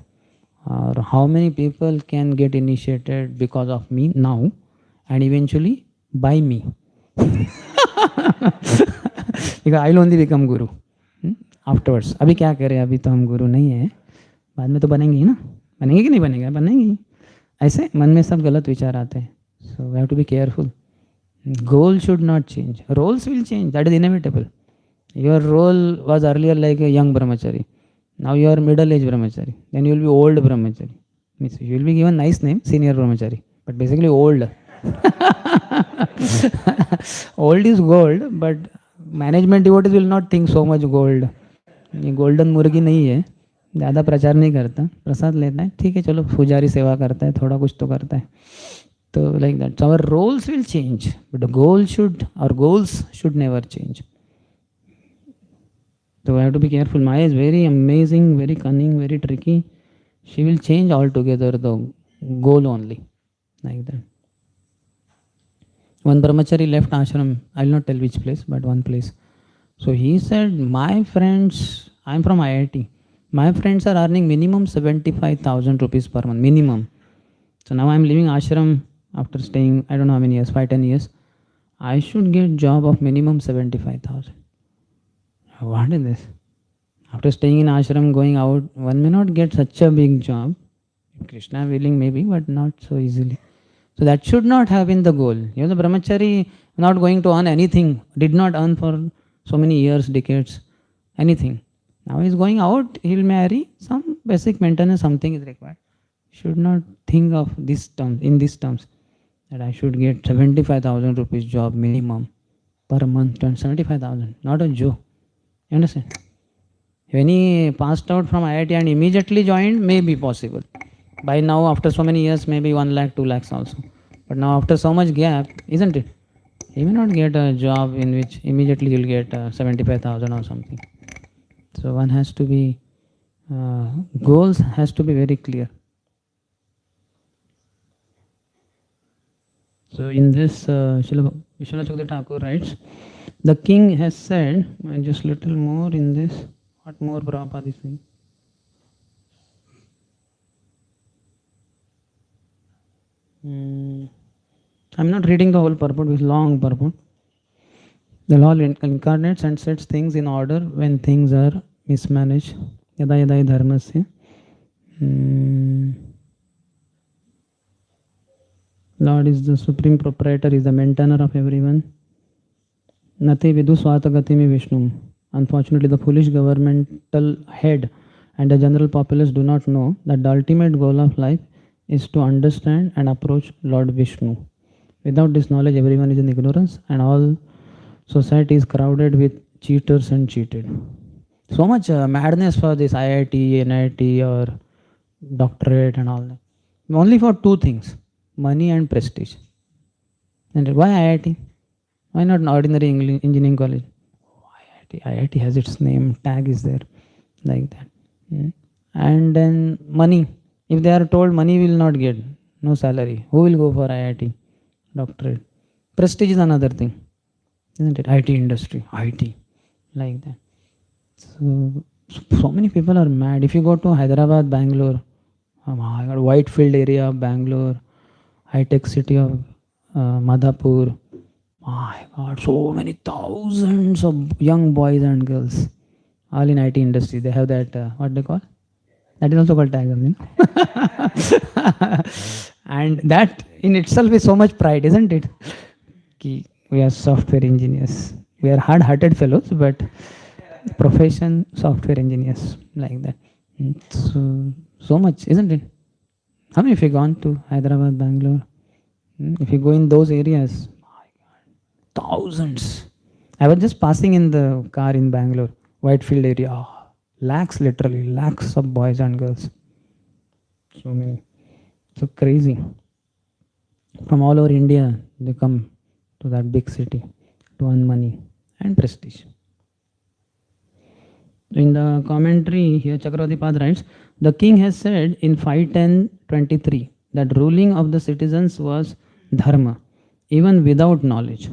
Or how many people can get initiated because of me now. And eventually by me. Because I'll only become guru. Afterwards. अभी क्या करें, अभी तो हम गुरु नहीं है, बाद में तो बनेंगे ही ना, बनेंगे कि नहीं बनेंगे, बनेंगे. ऐसे मन में सब गलत विचार आते हैं. So we have to be careful. Goal should not change. Roles will change. That is inevitable. Your role was earlier like a young brahmachari. Now you are middle-aged brahmachari. Then you will be old brahmachari. Means you will be given nice name, senior brahmachari, but basically old. Old is gold, but management devotees will not think so much gold. ये golden मुर्गी नहीं है, ज़्यादा प्रचार नहीं करता, प्रसाद लेता है, ठीक है, चलो पुजारी सेवा करता है, थोड़ा कुछ तो करता है. तो like that. So our roles will change, but the goal should, our goals should never change. So we have to be careful. Maya is very amazing, very cunning, very tricky. She will change altogether the goal only, like that. One brahmachari left ashram, I will not tell which place, but one place. So he said, my friends, I am from IIT, my friends are earning minimum 75,000 rupees per month, minimum. So now I am leaving ashram after staying, I don't know how many years, 5-10 years. I should get job of minimum 75,000. What is this? After staying in ashram, going out, one may not get such a big job. Krishna willing maybe, but not so easily. So that should not have been the goal. You know, the brahmachari not going to earn anything, did not earn for so many years, decades, anything. Now he is going out, he will marry, some basic maintenance, something is required. Should not think of this terms, in these terms, that I should get 75,000 rupees job minimum per month, 75,000, not a joke. You understand? When he passed out from IIT and immediately joined, may be possible. By now, after so many years, maybe 1 lakh, 2 lakhs also. But now after so much gap, isn't it? He may not get a job in which immediately he will get 75,000 or something. So one has to be Goals has to be very clear. So in this, Srila Vishwanath Chakravarti Thakur writes, the king has said, and just little more in this, what more Prabhupada is saying? I'm not reading the whole purport, it's long purport. The Lord incarnates and sets things in order when things are mismanaged. Yada yada hi dharmasya. Lord is the supreme proprietor, is the maintainer of everyone. Nati vidu swatagatimi Vishnu. Unfortunately, the foolish governmental head and the general populace do not know that the ultimate goal of life is to understand and approach Lord Vishnu. Without this knowledge, everyone is in ignorance and all society is crowded with cheaters and cheated. So much madness for this IIT, NIT or doctorate and all that. Only for two things, money and prestige. And why IIT? Why not an ordinary engineering college? IIT. IIT has its name, tag is there, like that. And then money. If they are told money will not get, no salary, who will go for IIT, doctorate? Prestige is another thing, isn't it? IT industry, IT, like that. So many people are mad. If you go to Hyderabad, Bangalore, Whitefield area of Bangalore, high-tech city of Madhapur, my God, so many thousands of young boys and girls, all in IT industry. They have that, what they call? That is also called tagger, you know? And that in itself is so much pride, isn't it? We are software engineers. We are hard-hearted fellows, but profession software engineers, like that. So much, isn't it? How many of you gone to Hyderabad, Bangalore? If you go in those areas, my God, thousands. I was just passing in the car in Bangalore, Whitefield area. Lakhs, literally, lakhs of boys and girls. So many. So crazy. From all over India, they come to that big city to earn money and prestige. In the commentary here, Chakravarti Pad writes, the king has said in 510:23 that ruling of the citizens was dharma, even without knowledge.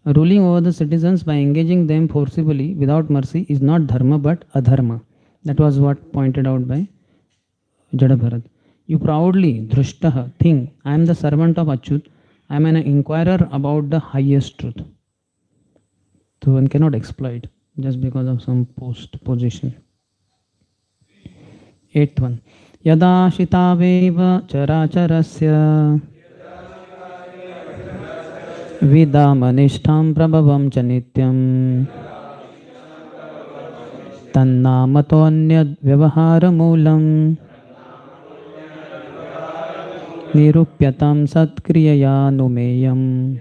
Ruling over the citizens by engaging them forcibly without mercy is not dharma but adharma. That was what pointed out by Jadabharat. You proudly, dhrishtaha, think, I am the servant of Achyut, I am an inquirer about the highest truth. So one cannot exploit just because of some position. 8th one. Yada shitaveva characharasya vidamaniष्ठं prabhavam cha nityam tannamatonnyad vyavaharamulam nirupyatam satkriya numeyam.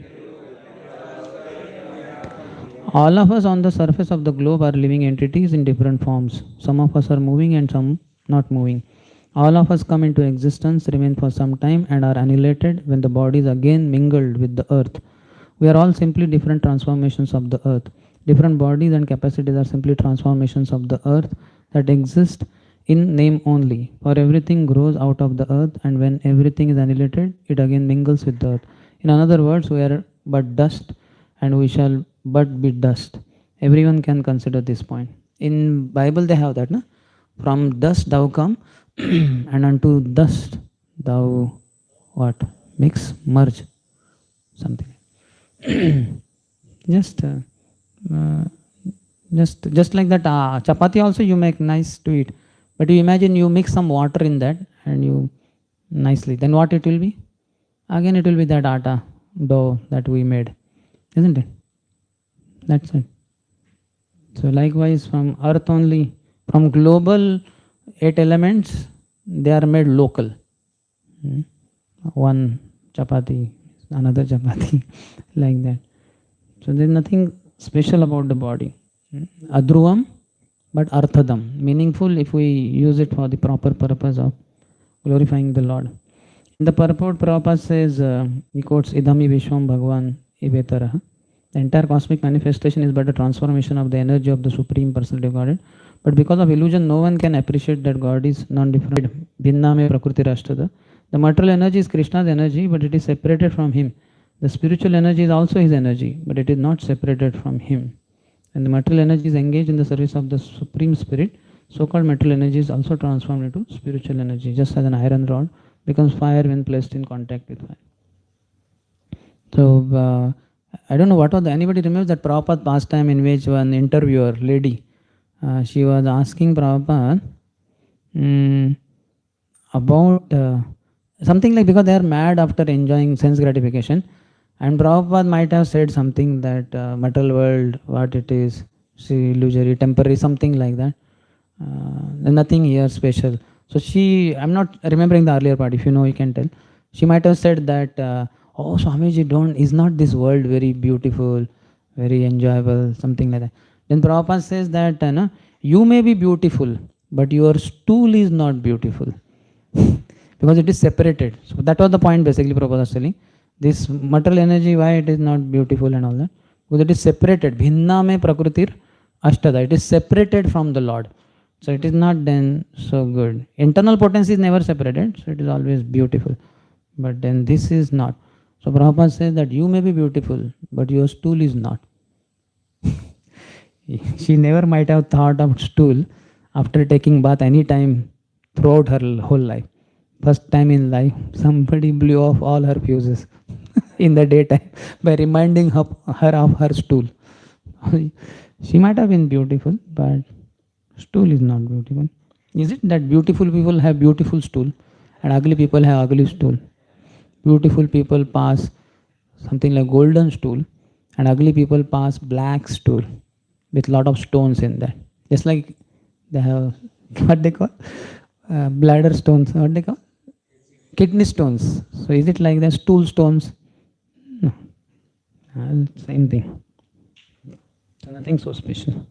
All of us on the surface of the globe are living entities in different forms. Some of us are moving and some not moving. All of us come into existence, remain for some time and are annihilated when the body is again mingled with the earth. We are all simply different transformations of the earth. Different bodies and capacities are simply transformations of the earth that exist in name only. For everything grows out of the earth, and when everything is annihilated, it again mingles with the earth. In other words, we are but dust and we shall but be dust. Everyone can consider this point. In Bible they have that, no? From dust thou come and unto dust thou what? Mix, merge, something. just like that chapati also you make nice to eat, but you imagine you mix some water in that and you nicely, then what it will be? Again it will be that atta dough that we made, isn't it? That's it. So likewise from earth only, from global 8 elements, they are made local. One chapati, another chapati, like that. So there is nothing special about the body. Adhruvam, but arthadam, meaningful if we use it for the proper purpose of glorifying the Lord. In the purport, Prabhupada says, he quotes, Idami Vishwam Bhagavan Ivetaraha. The entire cosmic manifestation is but a transformation of the energy of the Supreme Personality of Godhead. But because of illusion, no one can appreciate that God is non-different. Bhinna me prakriti rashtada. The material energy is Krishna's energy, but it is separated from him. The spiritual energy is also his energy, but it is not separated from him. And the material energy is engaged in the service of the Supreme Spirit. So-called material energy is also transformed into spiritual energy, just as an iron rod becomes fire when placed in contact with fire. So, I don't know what was anybody remembers that Prabhupada pastime in which one interviewer, lady, she was asking Prabhupada about something like, because they are mad after enjoying sense gratification, and Prabhupada might have said something that material world, what it is, see, illusory, temporary, something like that. Nothing here special. So I'm not remembering the earlier part. If you know, you can tell. She might have said that, oh, Swamiji, is not this world very beautiful, very enjoyable, something like that. Then Prabhupada says that, no, you may be beautiful, but your stool is not beautiful. Because it is separated. So that was the point basically Prabhupada was telling. This material energy, why it is not beautiful and all that? Because it is separated. Bhinna me prakritir ashtada. It is separated from the Lord. So it is not then so good. Internal potency is never separated, so it is always beautiful. But then this is not. So Prabhupada says that you may be beautiful, but your stool is not. She never might have thought of stool after taking bath any time throughout her whole life. First time in life, somebody blew off all her fuses in the daytime by reminding her of her stool. She might have been beautiful, but stool is not beautiful. Is it that beautiful people have beautiful stool and ugly people have ugly stool? Beautiful people pass something like golden stool and ugly people pass black stool with lot of stones in that. Just like they have, what they call? Bladder stones, what they call? Kidney stones. So is it like that? Stool stones? No. Same thing. So nothing so special.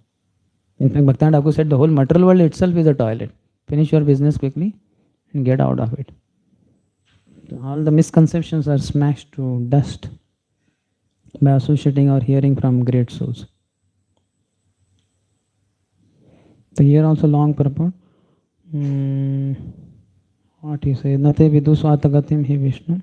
In fact, Bhaktivinoda Thakur said the whole material world itself is a toilet. Finish your business quickly and get out of it. So all the misconceptions are smashed to dust by associating or hearing from great souls. So here also long purport. What he says? Nate vidu swatagatim hi Vishnu.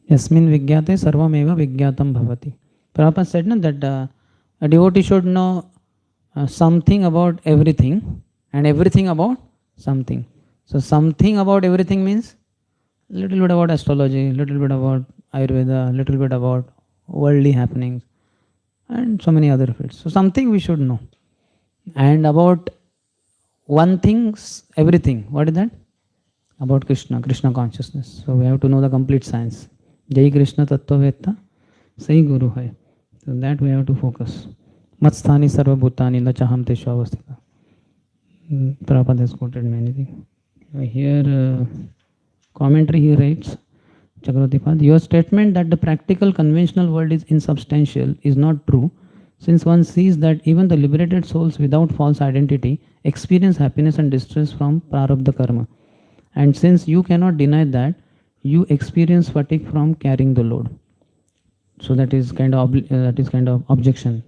Yasmin vigyate sarvameva vigyatam bhavati. Prabhupada said that a devotee should know something about everything and everything about something. So something about everything means little bit about astrology, little bit about Ayurveda, little bit about worldly happenings, and so many other fields. So something we should know. And about one thing, everything. What is that? About Krishna, Krishna consciousness. So we have to know the complete science. Jai Krishna Tattva Vetta, Sai Guru Hai. So that we have to focus. Matsthani Sarva Bhutani Nachaham Teshu Avasthita. Prabhupada has quoted many things. Here, commentary he writes, Chakravartipad, your statement that the practical conventional world is insubstantial is not true, since one sees that even the liberated souls without false identity experience happiness and distress from prarabdha karma. And since you cannot deny that, you experience fatigue from carrying the load. So that is kind of objection.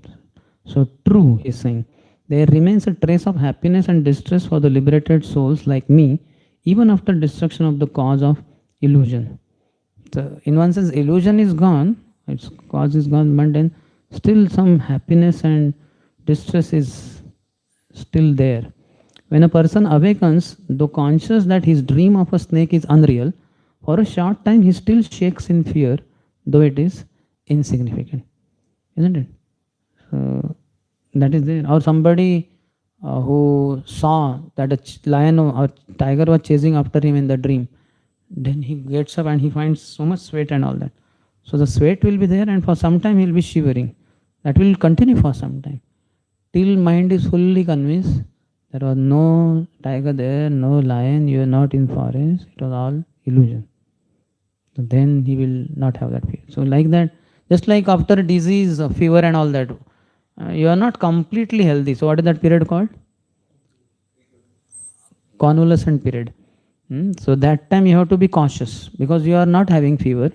So true, he is saying. There remains a trace of happiness and distress for the liberated souls like me, even after destruction of the cause of illusion. So in one sense, illusion is gone, its cause is gone, but then still some happiness and distress is still there. When a person awakens, though conscious that his dream of a snake is unreal, for a short time he still shakes in fear, though it is insignificant. Isn't it? So that is there. Or somebody who saw that a lion or tiger was chasing after him in the dream, then he gets up and he finds so much sweat and all that. So the sweat will be there and for some time he will be shivering. That will continue for some time. Till mind is fully convinced there was no tiger there, no lion, you are not in forest, it was all illusion. So then he will not have that fear. So like that, just like after disease, fever and all that, you are not completely healthy. So what is that period called? Convalescent period. So that time you have to be cautious because you are not having fever,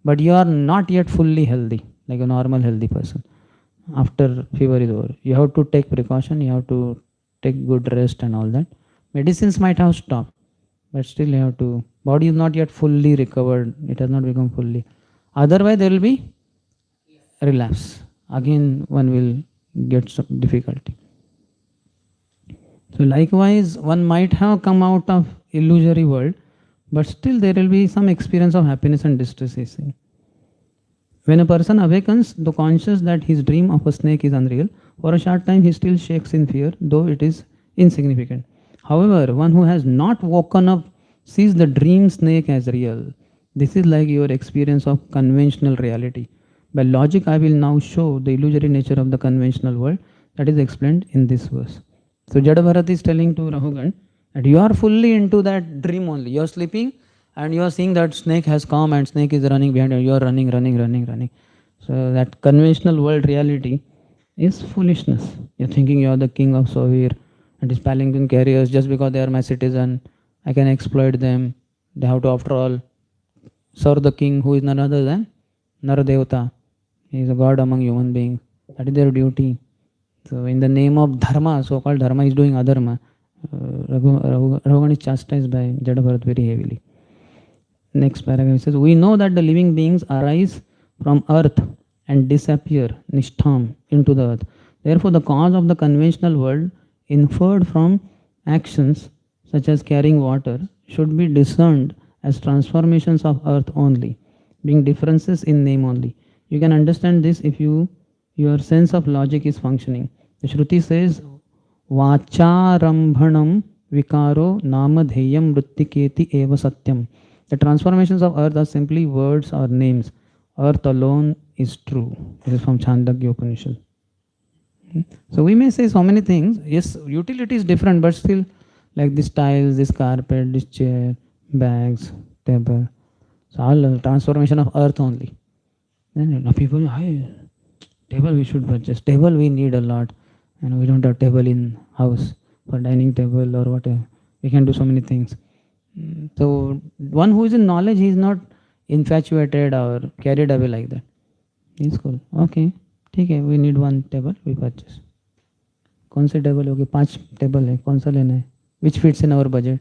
but you are not yet fully healthy, like a normal healthy person. After fever is over, you have to take precaution, you have to take good rest and all that. Medicines might have stopped, but still you have to, body is not yet fully recovered, it has not become fully. Otherwise, there will be relapse. Again, one will get some difficulty. So likewise, one might have come out of illusory world, but still there will be some experience of happiness and distress. He saying. When a person awakens, though conscious that his dream of a snake is unreal, for a short time he still shakes in fear, though it is insignificant. However, one who has not woken up sees the dream snake as real. This is like your experience of conventional reality. By logic, I will now show the illusory nature of the conventional world that is explained in this verse. So Jadabharat is telling to Rahugan that you are fully into that dream only. You are sleeping and you are seeing that snake has come and snake is running behind you. You are running, running, running, running. So that conventional world reality is foolishness. You're thinking you are the king of Sovir and is palanquin carriers just because they are my citizen. I can exploit them. They have to, after all, serve the king who is none other than Naradevata. He is a god among human beings. That is their duty. So in the name of dharma, so-called dharma is doing adharma. Raghugan is chastised by Jadabharat very heavily. Next paragraph says, we know that the living beings arise from earth and disappear, nishtham, into the earth. Therefore, the cause of the conventional world inferred from actions such as carrying water should be discerned as transformations of earth only, being differences in name only. You can understand this if your sense of logic is functioning. The Shruti says, Vacharambhanam vikaro namadheyam vrittiketi eva satyam. The transformations of earth are simply words or names. Earth alone is true. This is from Chandogya Upanishad. So we may say so many things. Yes, utility is different, but still, like this tiles, this carpet, this chair, bags, table. So all transformation of earth only. Then people, hey, table we should purchase. Table we need a lot. And we don't have table in house for dining table or whatever. We can do so many things. So one who is in knowledge, he is not infatuated or carried away like that. He's cool. Okay, ठीक we need one table, we purchase. कौन से table होगी? 5 table है, कौन सा लेना है? Which fits in our budget?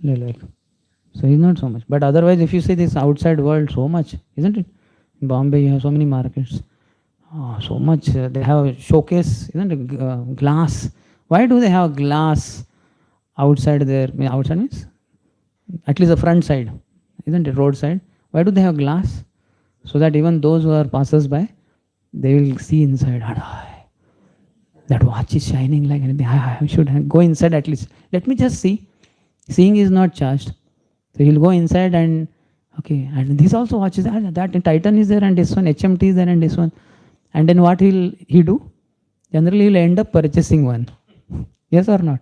ले लो एक. So he's not so much. But otherwise, if you see this outside world, so much, isn't it? In Bombay, you have so many markets. Oh, so much. They have showcase, isn't it? Glass. Why do they have glass outside there? Outside means at least the front side, isn't it? Roadside. Why do they have glass? So that even those who are passers by, they will see inside. That watch is shining like anything. I should go inside at least. Let me just see. Seeing is not charged. So he'll go inside and okay. And this also watches that Titan is there and this one, HMT is there and this one. And then what he do? Generally he'll end up purchasing one. Yes or not?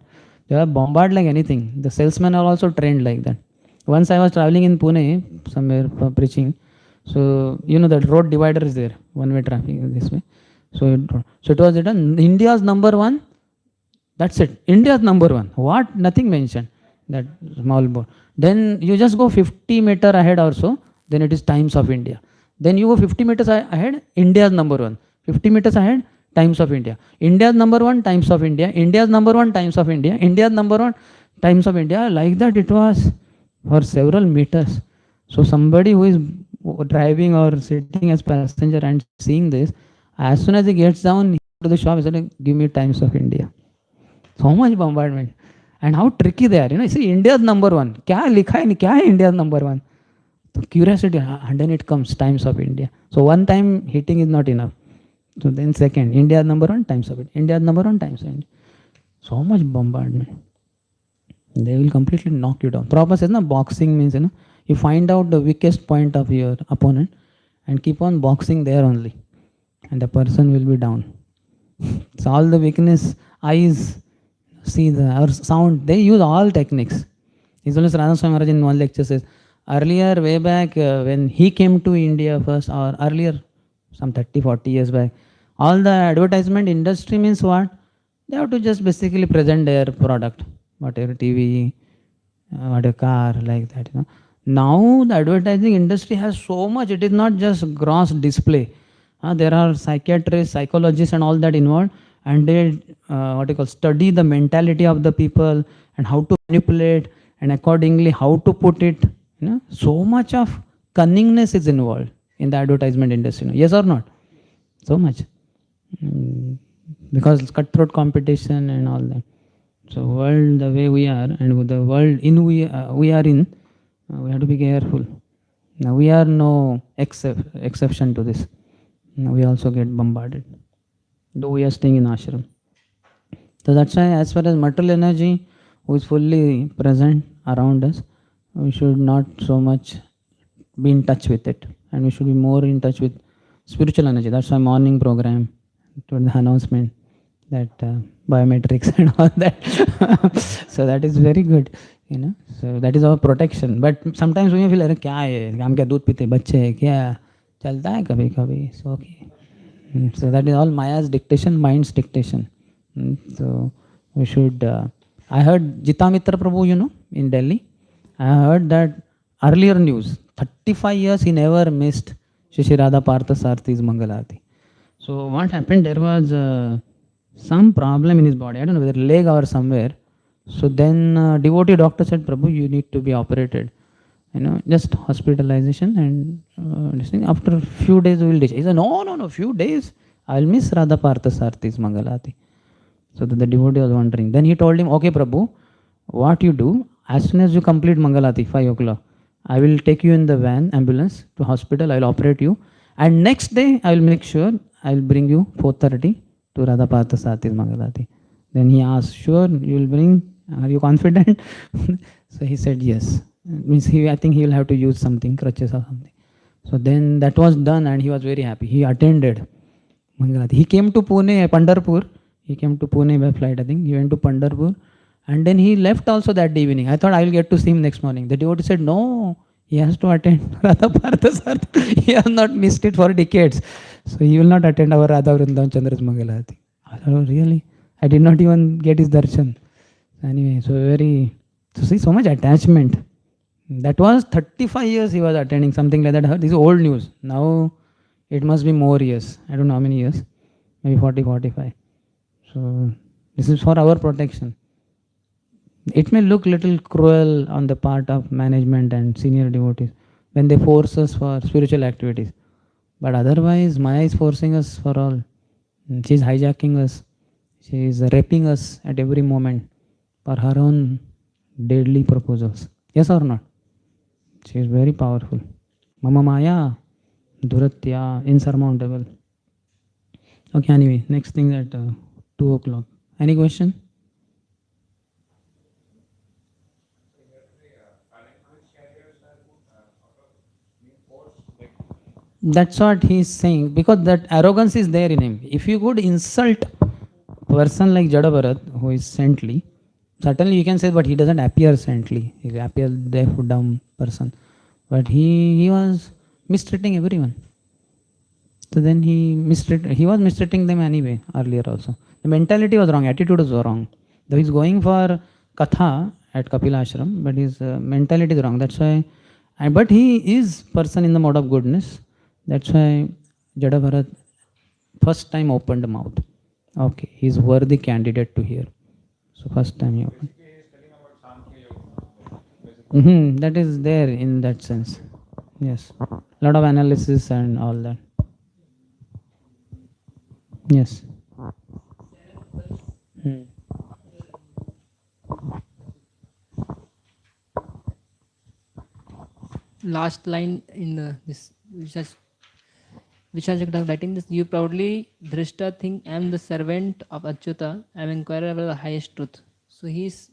They are bombarded like anything. The salesmen are also trained like that. Once I was traveling in Pune, somewhere preaching. So, you know that road divider is there. One-way traffic this way. So it was written, India's number one. That's it. India's number one. What? Nothing mentioned. That small board. Then you just go 50 meter ahead or so. Then it is Times of India. Then you go 50 meters ahead. India's number one. 50 meters ahead. Times of India. India's number one, Times of India. India's number one, Times of India. India's number one, Times of India. Like that it was for several meters. So somebody who is driving or sitting as passenger and seeing this, as soon as he gets down to the shop, he said, give me Times of India. So much bombardment. And how tricky they are. You know, see, India's number one. Kya likha hai? Kya hai India's number one? So curiosity, and then it comes Times of India. So one time hitting is not enough. So then second, India number one, Times of India. India number one, Times of India. So much bombardment. They will completely knock you down. Prabhupada says, no, boxing means, you know, you find out the weakest point of your opponent and keep on boxing there only. And the person will be down. So all the weakness, eyes, see the or sound, they use all techniques. His Holiness Radha Swami Maharaj in one lecture says, earlier, way back, when he came to India first, or earlier, some 30-40 years back, all the advertisement industry means what? They have to just basically present their product, whatever TV, what a car, like that. Now the advertising industry has so much. It is not just gross display. There are psychiatrists, psychologists, and all that involved, and they what you call study the mentality of the people and how to manipulate, and accordingly how to put it. So much of cunningness is involved in the advertisement industry. Yes or not? So much. Because cutthroat competition and all that. So world the way we are, and the world we are in, we have to be careful. Now we are no exception to this. Now we also get bombarded, though we are staying in ashram. So that's why, as far as material energy, who is fully present around us, we should not so much be in touch with it, and we should be more in touch with spiritual energy. That's why morning program, to the announcement that biometrics and all that. So that is very good, So that is our protection. But sometimes we feel, अरे क्या है, हम क्या दूध पीते बच्चे हैं क्या, चलता है कभी कभी. So okay. So that is all Maya's dictation, mind's dictation. So we should. I heard Jitamitra Prabhu, in Delhi. I heard that earlier news. 35 years he never missed Shri Radha Partha Sarthi's Mangalarti. So what happened? There was some problem in his body. I don't know whether leg or somewhere. So then devotee doctor said, Prabhu, you need to be operated. Just hospitalization and listening. After a few days we will discharge. He said, no, few days. I will miss Radha Partha Sarthi's Mangalati. So the devotee was wondering. Then he told him, okay, Prabhu, what you do, as soon as you complete Mangalati, 5 o'clock, I will take you in the van, ambulance, to hospital. I will operate you. And next day, I will make sure I will bring you 4:30 to Radha Partha Sarthi's Mangalati. Then he asked, sure, you will bring, are you confident? So he said, yes. Means I think he will have to use something, crutches or something. So then that was done and he was very happy. He attended Mangalati. He came to Pune, Pandharpur. He came to Pune by flight, I think. He went to Pandharpur. And then he left also that evening. I thought I will get to see him next morning. The devotee said, no, he has to attend Radha Partha Sarthi. He has not missed it for decades. So he will not attend our Radha Vrindavan Chandra's Mangalati. I thought, oh, really? I did not even get his darshan. Anyway, so see, so much attachment. That was 35 years he was attending, something like that. This is old news. Now it must be more years. I don't know how many years. Maybe 40, 45. So this is for our protection. It may look little cruel on the part of management and senior devotees when they force us for spiritual activities. But otherwise, Maya is forcing us for all. She is hijacking us. She is raping us at every moment for her own deadly proposals. Yes or not? She is very powerful. Mama Maya, Duratya, insurmountable. Okay, anyway, next thing at 2 o'clock. Any question? That's what he is saying, because that arrogance is there in him. If you could insult a person like Jada Bharat, who is saintly, certainly you can say, but he doesn't appear saintly. He appears deaf, dumb person. But he was mistreating everyone. So then he was mistreating them anyway, earlier also. The mentality was wrong, attitude was wrong. Though he's going for Katha at Kapila Ashram, but his mentality is wrong. That's why, but he is person in the mode of goodness. That's why Jada Bharat first time opened the mouth. Okay, he's worthy candidate to hear. So first time he opened. That is there in that sense. Yes. Lot of analysis and all that. Yes. Last line in this Vishashakta writing this, you proudly Drishta think I am the servant of Achyuta, I am inquirer of the highest truth. So he's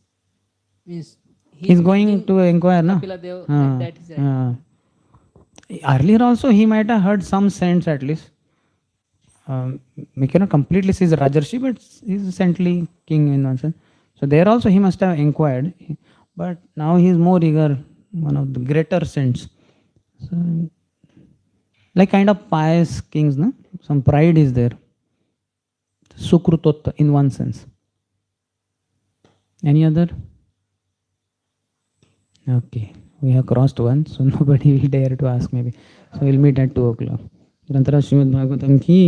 going to inquire, no? That is right. Earlier also he might have heard some sense at least. We cannot completely see the Rajarshi, but he's a saintly king in one sense. So there also he must have inquired, but now he is more eager, one of the greater saints. So, like kind of pious kings, no? Some pride is there. Sukrutotta in one sense. Any other? Okay, we have crossed one, so nobody will dare to ask maybe. So we'll meet at 2 o'clock. ग्रंथराज Shrimad Bhagavatam की,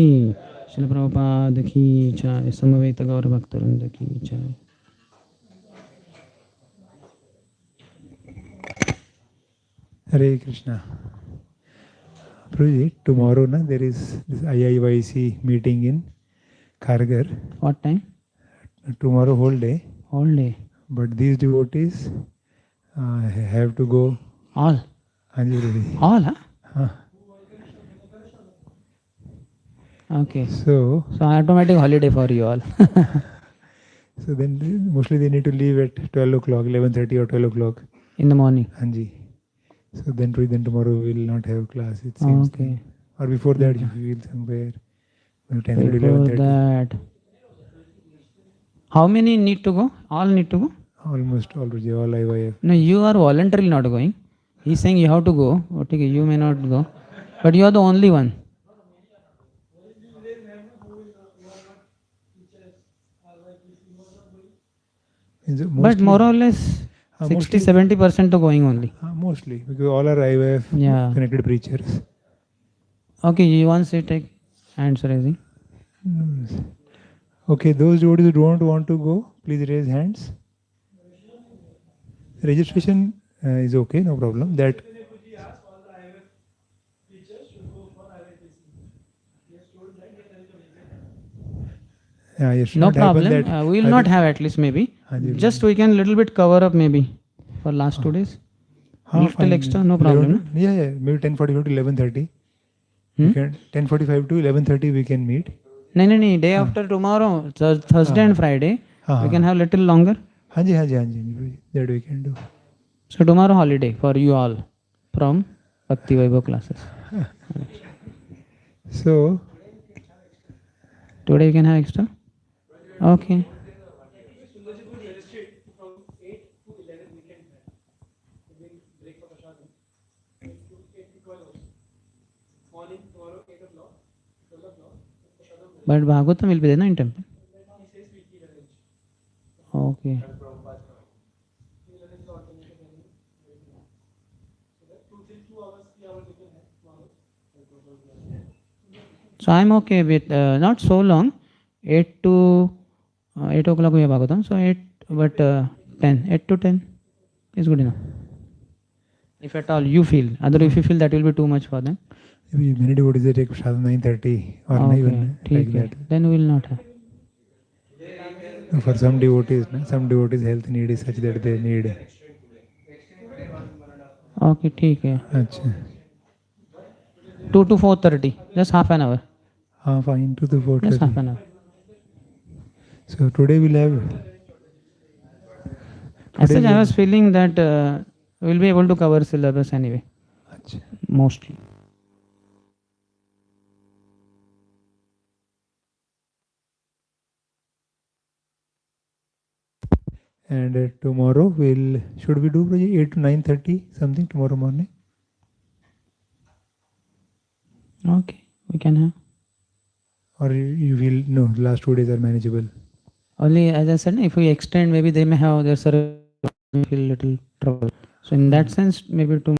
श्रील प्रभुपाद की जय, समवेत गौर भक्तवृंद की जय. Hare Krishna. Prabhuji, tomorrow there is this IIYC meeting in Kharghar. What time? Tomorrow whole day. All day. But these devotees have to go. All? Hanji Prabhuji. All, huh? Huh. Okay. So automatic holiday for you all. so then mostly they need to leave at 12 o'clock, 11:30 or 12 o'clock. In the morning. Hanji. So then tomorrow we will not have class, it seems. Okay. Or before that, if you will somewhere. 10:30, Before 11:30. that. How many need to go? All need to go? Almost all, Prabhuji, all IYF. No, you are voluntarily not going. He's saying you have to go. Okay, you may not go. But you are the only one. But more or less 60-70% to going only. Mostly, because all are IYF connected preachers. Okay, you want to take hands raising? Okay, those devotees who don't want to go, please raise hands. Registration is okay, no problem. That no problem. We will not have at least maybe. Just we can little bit cover up maybe for last 2 days. Little extra, no problem. Yeah, maybe 10:45 to 11:30. 10:45 to 11:30 we can meet. No, day after tomorrow, Thursday and Friday, we can have little longer. Hanji, that we can do. So tomorrow holiday for you all from Bhakti Vaibhav classes. So today you can have extra? Okay. But Bhagavatam will be there in temple. Okay. So I'm okay with not so long. 8 o'clock we have Bhagavatam. So 8 to 10 is good enough. If at all you feel. Otherwise, if you feel that will be too much for them. Many devotees they take prasad 9:30 or even like that. Then we will not have. For some devotees health need is such that they need. Okay, ठीक है. Achha. 2 to 4:30, just half an hour. Fine, 2 to 4:30. Just half an hour. So today we'll have. As such, I was feeling that we'll be able to cover syllabus anyway. Achha. Mostly. And tomorrow should we do 8 to 9:30 something tomorrow morning? Okay, we can have. Or you will no, last 2 days are manageable. Only as I said, if we extend, maybe they may have their service feel little trouble. So in that sense, maybe